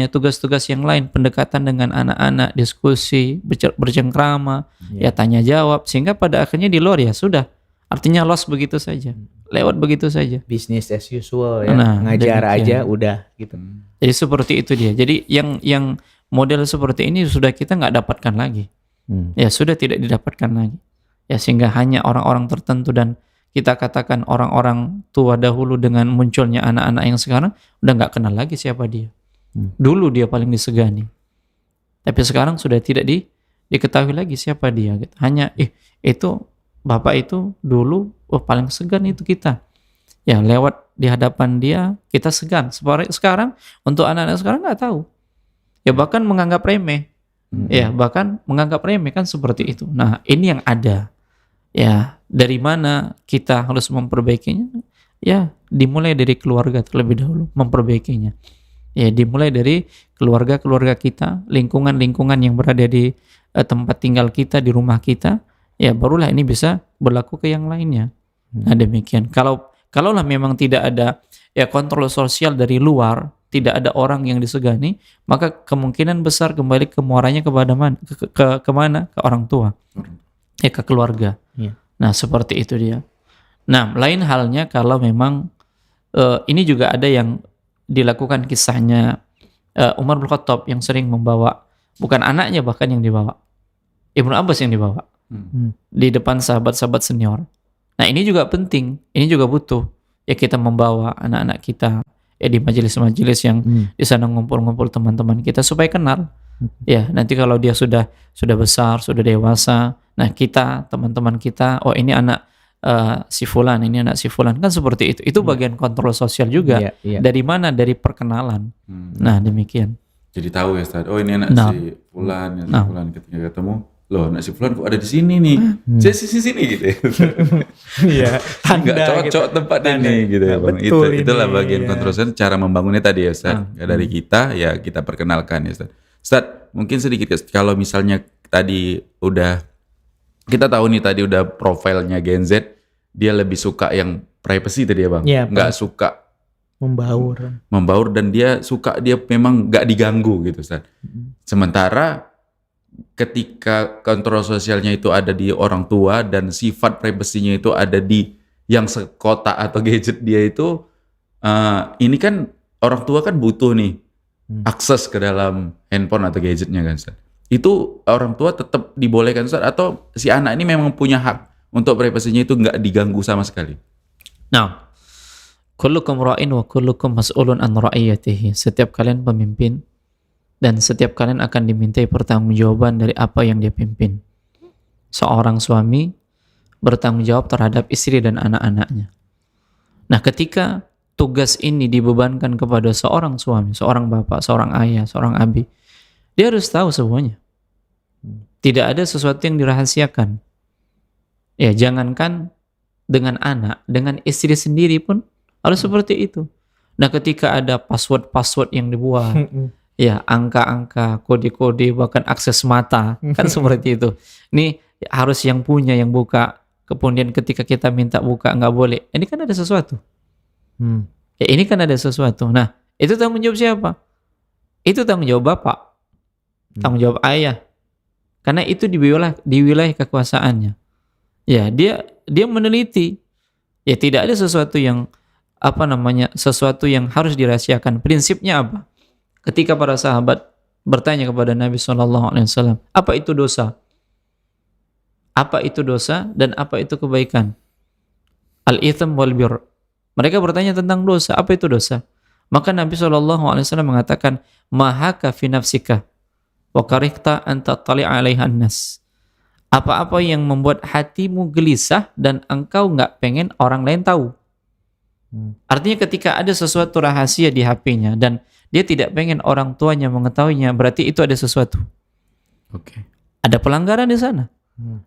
tugas-tugas yang lain, pendekatan dengan anak-anak, diskusi, bercengkrama, ya tanya jawab, sehingga pada akhirnya di luar ya sudah, artinya lost begitu saja, lewat begitu saja, Business as usual ya, ngajar demikian. aja udah gitu. Jadi seperti itu dia. Jadi yang model seperti ini sudah kita nggak dapatkan lagi, ya sudah tidak didapatkan lagi, ya sehingga hanya orang-orang tertentu, dan kita katakan orang-orang tua dahulu dengan munculnya anak-anak yang sekarang udah nggak kenal lagi siapa dia. Dulu dia paling disegani, tapi sekarang sudah tidak diketahui lagi siapa dia. Gitu. Hanya itu bapak itu dulu paling segan itu kita. Ya lewat di hadapan dia kita segan. Sekarang untuk anak-anak sekarang nggak tahu. Ya bahkan menganggap remeh. Ya bahkan menganggap remeh kan seperti itu. Nah ini yang ada. Ya, dari mana kita harus memperbaikinya? Ya, dimulai dari keluarga terlebih dahulu, memperbaikinya. Ya, dimulai dari keluarga-keluarga kita, lingkungan-lingkungan yang berada di tempat tinggal kita, di rumah kita, ya barulah ini bisa berlaku ke yang lainnya. Nah, demikian. Kalaulah memang tidak ada ya kontrol sosial dari luar, tidak ada orang yang disegani, maka kemungkinan besar kembali ke muaranya kepada mana? Kemana? Ke orang tua. Ya ke keluarga. Nah seperti itu dia. Nah lain halnya kalau memang ini juga ada yang dilakukan kisahnya Umar bin Khattab yang sering membawa, bukan anaknya bahkan yang dibawa, Ibnu Abbas yang dibawa di depan sahabat-sahabat senior. Nah ini juga penting, ini juga butuh ya kita membawa anak-anak kita ya di majelis-majelis yang di sana ngumpul-ngumpul teman-teman kita supaya kenal. Ya nanti kalau dia sudah besar, sudah dewasa, nah kita teman-teman kita, oh ini anak si fulan, ini anak si fulan, kan seperti itu bagian kontrol sosial juga. Dari mana? Dari perkenalan. Nah demikian, jadi tahu ya Ustaz, oh ini anak si fulan, si fulan, ketika ketemu, loh anak si fulan kok ada di sini nih, sini gitu ya. Iya, nggak cocok tempat ini gitu ya Bang. Itulah bagian kontrol sosial, cara membangunnya tadi ya Ustaz. Dari kita ya kita perkenalkan ya Ustaz. Ustaz, mungkin sedikit kalau misalnya tadi udah kita tahu nih, tadi udah profilnya Gen Z, dia lebih suka yang privacy tadi ya Bang, nggak suka membaur, dan dia suka, dia memang nggak diganggu gitu Ustaz. Sementara ketika kontrol sosialnya itu ada di orang tua dan sifat privasinya itu ada di yang sekota atau gadget dia itu, ini kan orang tua kan butuh nih akses ke dalam handphone atau gadgetnya kan Ustaz. Itu orang tua tetap dibolehkan Ustaz, atau si anak ini memang punya hak untuk privasinya itu nggak diganggu sama sekali? Nah, kullukum ra'in wa kullukum mas'ulun an ra'iyatihi. Setiap kalian pemimpin dan setiap kalian akan dimintai pertanggungjawaban dari apa yang dia pimpin. Seorang suami bertanggung jawab terhadap istri dan anak-anaknya. Nah, ketika tugas ini dibebankan kepada seorang suami, seorang bapak, seorang ayah, seorang abi, dia harus tahu semuanya. Tidak ada sesuatu yang dirahasiakan. Ya, jangankan dengan anak, dengan istri sendiri pun harus seperti itu. Nah, ketika ada password yang dibuat, ya angka-angka, kode-kode, bahkan akses mata, kan seperti itu. Ini harus yang punya yang buka. Kemudian ketika kita minta buka nggak boleh. Ini kan ada sesuatu. Ya, ini kan ada sesuatu. Nah, itu tanggung jawab siapa? Itu tanggung jawab bapak, tanggung jawab ayah. Karena itu di wilayah kekuasaannya. Ya, dia meneliti. Ya, tidak ada sesuatu yang sesuatu yang harus dirahasiakan. Prinsipnya apa? Ketika para sahabat bertanya kepada Nabi SAW, apa itu dosa? Apa itu dosa dan apa itu kebaikan? Al-itham wal bir. Mereka bertanya tentang dosa. Apa itu dosa? Maka Nabi SAW mengatakan, mahaka fi nafsika. wa karihta an tattali'a 'alaihan nas. Apa-apa yang membuat hatimu gelisah dan engkau nggak pengen orang lain tahu. Artinya ketika ada sesuatu rahasia di HP-nya dan dia tidak pengen orang tuanya mengetahuinya, berarti itu ada sesuatu. Oke. Ada pelanggaran di sana.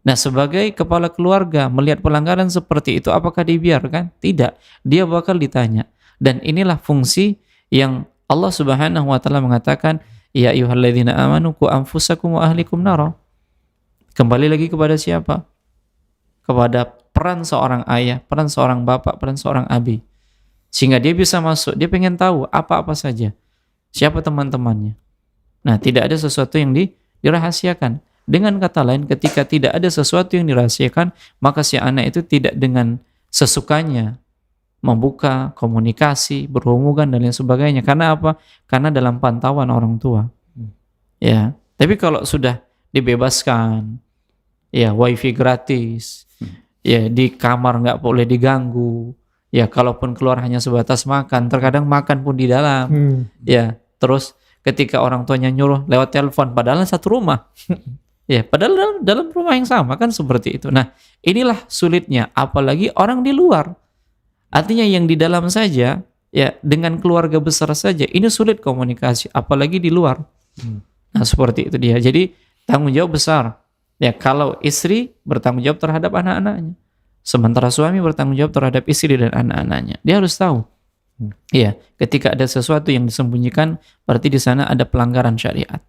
Nah, sebagai kepala keluarga melihat pelanggaran seperti itu, apakah dibiarkan? Tidak. Dia bakal ditanya. Dan inilah fungsi yang Allah Subhanahu wa taala mengatakan, ya ayyuhalladzina amanu qu anfusakum wa ahlikum nara. Kembali lagi kepada siapa? Kepada peran seorang ayah, peran seorang bapak, peran seorang abi. Sehingga dia bisa masuk, dia pengen tahu apa-apa saja. Siapa teman-temannya. Nah, tidak ada sesuatu yang dirahasiakan. Dengan kata lain, ketika tidak ada sesuatu yang dirahasiakan, maka si anak itu tidak dengan sesukanya membuka komunikasi, berhubungan dan lain sebagainya. Karena apa? Karena dalam pantauan orang tua. Ya, tapi kalau sudah dibebaskan, ya wifi gratis, ya di kamar nggak boleh diganggu, ya kalaupun keluar hanya sebatas makan, terkadang makan pun di dalam, ya terus ketika orang tuanya nyuruh lewat telepon, padahal satu rumah. Ya, padahal dalam rumah yang sama kan seperti itu. Nah, inilah sulitnya, apalagi orang di luar. Artinya yang di dalam saja, ya dengan keluarga besar saja, ini sulit komunikasi, apalagi di luar. Nah, seperti itu dia. Jadi tanggung jawab besar. Ya, kalau istri bertanggung jawab terhadap anak-anaknya, sementara suami bertanggung jawab terhadap istri dan anak-anaknya. Dia harus tahu. Ya, ketika ada sesuatu yang disembunyikan, berarti di sana ada pelanggaran syariat.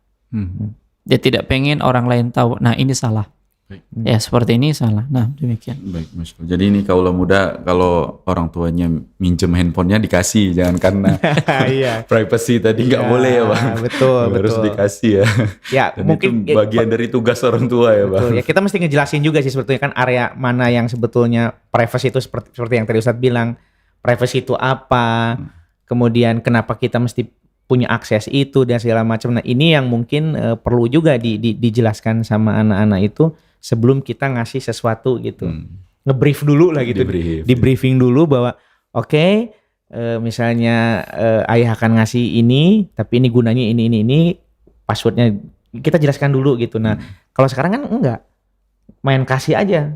Dia tidak pengen orang lain tahu. Nah, ini salah. Baik. Ya, seperti ini salah. Nah, demikian. Baik, Masya Allah. Jadi ini kaulah muda, kalau orang tuanya minjem handphonenya dikasih, jangan karena Iya. privacy tadi nggak Iya, boleh ya Bang. betul, Harus betul. dikasih ya. Ya, Dan mungkin itu bagian dari tugas orang tua ya Bang. betul. Ya, kita mesti ngejelasin juga sih sebetulnya kan area mana yang sebetulnya privacy itu seperti yang tadi Ustadz bilang. Privacy itu apa? Kemudian kenapa kita mesti punya akses itu dan segala macam. Nah, ini yang mungkin perlu juga dijelaskan sama anak-anak itu sebelum kita ngasih sesuatu gitu. Ngebrief dulu lah gitu. Di briefing dulu bahwa oke, misalnya ayah akan ngasih ini, tapi ini gunanya ini, passwordnya kita jelaskan dulu gitu. Nah, kalau sekarang kan enggak, main kasih aja.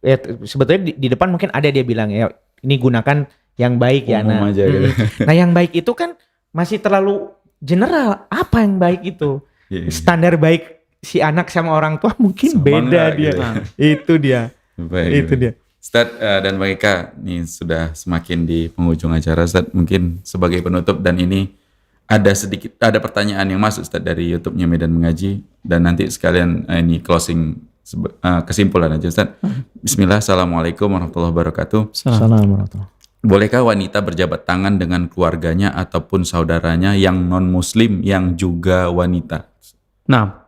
Ya, sebetulnya di depan mungkin ada dia bilang ya ini gunakan yang baik ya. Umum aja gitu. Nah, yang baik itu kan masih terlalu general. Apa yang baik itu? Standar baik si anak sama orang tua mungkin sama beda dia. Gitu. Itu dia. Baik, itu dia. Ustadz dan Bang Eka, ini sudah semakin di penghujung acara. Ustadz, mungkin sebagai penutup, dan ini ada pertanyaan yang masuk Ustadz dari YouTube-nya Medan Mengaji, dan nanti sekalian ini closing kesimpulan aja Ustadz. Bismillah, Assalamualaikum warahmatullahi wabarakatuh. Assalamualaikum warahmatullahi. Bolehkah wanita berjabat tangan dengan keluarganya ataupun saudaranya yang non-muslim yang juga wanita? Nah,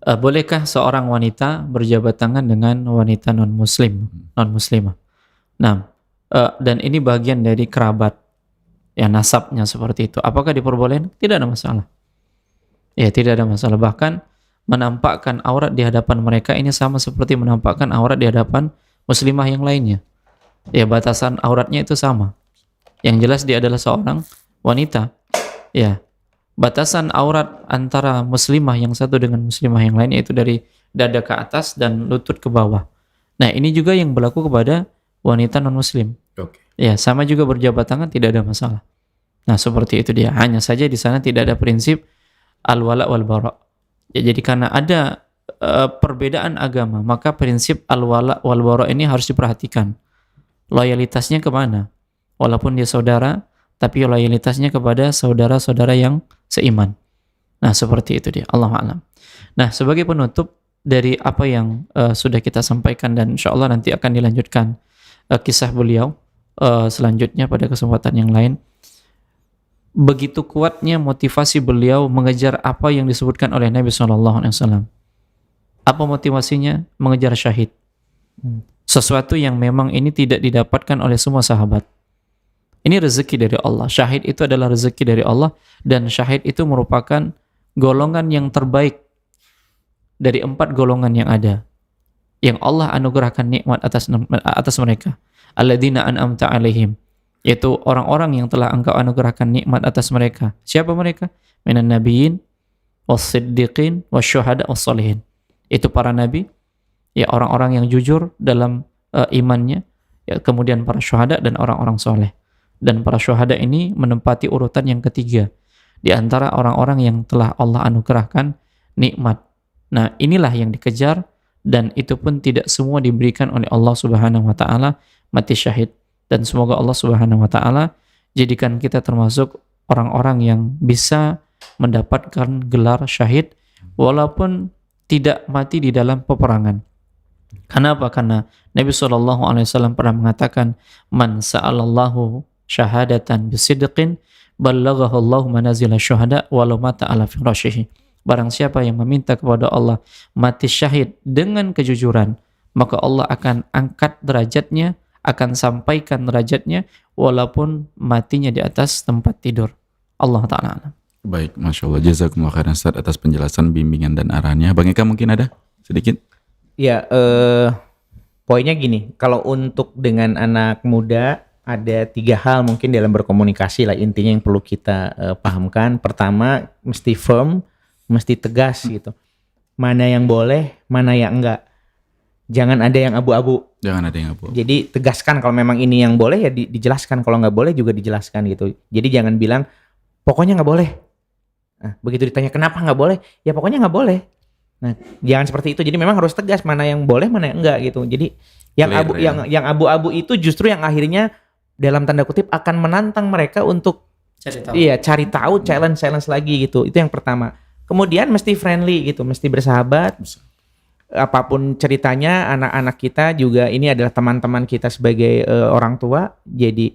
bolehkah seorang wanita berjabat tangan dengan wanita non-muslimah? Nah, dan ini bagian dari kerabat, ya nasabnya seperti itu. Apakah diperbolehkan? Tidak ada masalah. Ya, tidak ada masalah. Bahkan menampakkan aurat di hadapan mereka ini sama seperti menampakkan aurat di hadapan muslimah yang lainnya. Ya, batasan auratnya itu sama. Yang jelas dia adalah seorang wanita. Ya, batasan aurat antara muslimah yang satu dengan muslimah yang lainnya itu dari dada ke atas dan lutut ke bawah. Nah, ini juga yang berlaku kepada wanita non-muslim. Oke. Ya, sama juga berjabat tangan, tidak ada masalah. Nah, seperti itu dia. Hanya saja di sana tidak ada prinsip al-wala wal bara. Ya, jadi karena ada perbedaan agama, maka prinsip al-wala wal bara ini harus diperhatikan. Loyalitasnya kemana? Walaupun dia saudara, tapi loyalitasnya kepada saudara-saudara yang seiman. Nah, seperti itu dia. Allahu a'lam. Nah, sebagai penutup dari apa yang sudah kita sampaikan, dan insya Allah nanti akan dilanjutkan kisah beliau selanjutnya pada kesempatan yang lain. Begitu kuatnya motivasi beliau mengejar apa yang disebutkan oleh Nabi SAW. Apa motivasinya? Mengejar syahid. Sesuatu yang memang ini tidak didapatkan oleh semua sahabat. Ini rezeki dari Allah. Syahid itu adalah rezeki dari Allah, dan syahid itu merupakan golongan yang terbaik dari 4 golongan yang ada, yang Allah anugerahkan nikmat atas mereka. Alladzina an'amta alaihim, yaitu orang-orang yang telah Engkau anugerahkan nikmat atas mereka. Siapa mereka? Minan nabiyyin was-siddiqin wasyuhada was-sholihin. Itu para nabi, ya orang-orang yang jujur dalam imannya, ya kemudian para syuhada dan orang-orang soleh. Dan para syuhada ini menempati urutan yang ketiga di antara orang-orang yang telah Allah anugerahkan nikmat. Nah, inilah yang dikejar, dan itu pun tidak semua diberikan oleh Allah Subhanahu wa taala mati syahid. Dan semoga Allah Subhanahu wa taala jadikan kita termasuk orang-orang yang bisa mendapatkan gelar syahid walaupun tidak mati di dalam peperangan. Kenapa? Karena Nabi SAW pernah mengatakan, man sa'alallahu syahadatan bisidqin ballaghahu Allah manazil syuhada walau mata ala firashihi. Barang siapa yang meminta kepada Allah mati syahid dengan kejujuran, maka Allah akan angkat derajatnya, akan sampaikan derajatnya walaupun matinya di atas tempat tidur. Allah Ta'ala. Baik, Masya Allah. Jazakumullah khairan Ustaz atas penjelasan, bimbingan dan arahannya. Bang Eka mungkin ada sedikit? Ya, poinnya gini, kalau untuk dengan anak muda ada 3 hal mungkin dalam berkomunikasi lah intinya yang perlu kita pahamkan. Pertama, mesti firm, mesti tegas gitu. Mana yang boleh, mana yang enggak. Jangan ada yang abu-abu. Jangan ada yang abu-abu. Jadi tegaskan kalau memang ini yang boleh ya dijelaskan, kalau nggak boleh juga dijelaskan gitu. Jadi jangan bilang pokoknya nggak boleh. Nah, begitu ditanya kenapa nggak boleh, ya pokoknya nggak boleh. Nah, jangan seperti itu. Jadi memang harus tegas mana yang boleh, mana yang enggak gitu. Jadi yang abu-abu itu justru yang akhirnya dalam tanda kutip akan menantang mereka untuk cari tahu, challenge lagi gitu. Itu yang pertama. Kemudian mesti friendly gitu, mesti bersahabat. Apapun ceritanya, anak-anak kita juga ini adalah teman-teman kita sebagai orang tua. Jadi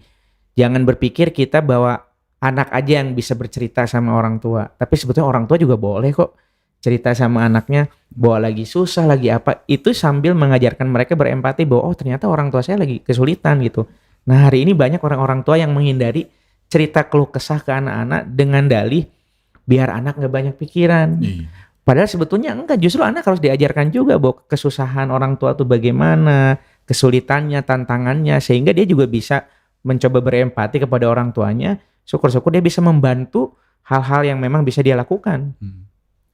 jangan berpikir kita bahwa anak aja yang bisa bercerita sama orang tua. Tapi sebetulnya orang tua juga boleh kok cerita sama anaknya, bahwa lagi susah, lagi apa. Itu sambil mengajarkan mereka berempati bahwa oh ternyata orang tua saya lagi kesulitan gitu. Nah, hari ini banyak orang-orang tua yang menghindari cerita keluh kesah ke anak-anak dengan dalih biar anak nggak banyak pikiran. Padahal sebetulnya enggak, justru anak harus diajarkan juga bahwa kesusahan orang tua itu bagaimana, kesulitannya, tantangannya, sehingga dia juga bisa mencoba berempati kepada orang tuanya. Syukur-syukur dia bisa membantu hal-hal yang memang bisa dia lakukan.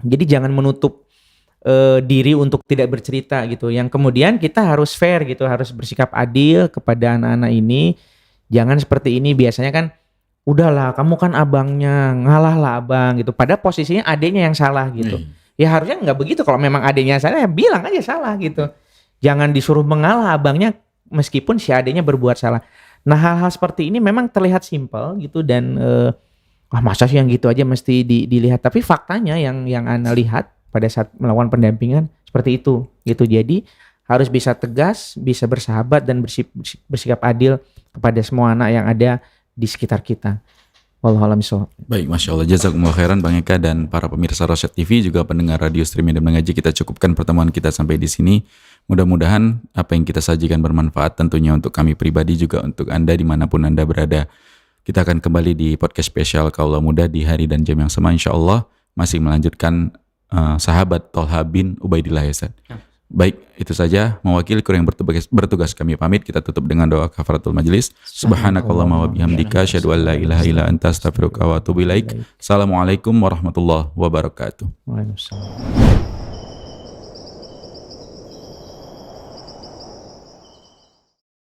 Jadi jangan menutup diri untuk tidak bercerita gitu. Yang kemudian kita harus fair gitu, harus bersikap adil kepada anak-anak ini. Jangan seperti ini, biasanya kan udahlah kamu kan abangnya, ngalah lah abang gitu. Padahal posisinya adiknya yang salah gitu. Ya harusnya nggak begitu, kalau memang adiknya salah ya bilang aja salah gitu. Jangan disuruh mengalah abangnya meskipun si adiknya berbuat salah. Nah, hal-hal seperti ini memang terlihat simpel gitu dan masa sih yang gitu aja mesti dilihat. Tapi faktanya yang Ana lihat pada saat melakukan pendampingan seperti itu gitu. Jadi harus bisa tegas, bisa bersahabat dan bersikap adil kepada semua anak yang ada di sekitar kita. Wallahu a'lam bishawab. Baik, Masya Allah. Jazakumullah khairan Bang Eka dan para pemirsa Rosyad TV, juga pendengar radio streaming dan mengaji. Kita cukupkan pertemuan kita sampai di sini. Mudah-mudahan apa yang kita sajikan bermanfaat tentunya untuk kami pribadi, juga untuk Anda dimanapun Anda berada. Kita akan kembali di podcast spesial Kaula Muda di hari dan jam yang sama, insya Allah masih melanjutkan sahabat Tolha bin Ubaidillah ya Ustaz. Baik, itu saja mewakili kru yang bertugas kami pamit. Kita tutup dengan doa kafaratul majlis. Subhanakallahumma wa bihamdika asyhadu an la ilaha illa anta astaghfiruka wa atubu ilaik. Assalamualaikum warahmatullahi wabarakatuh. Waalaikumsalam.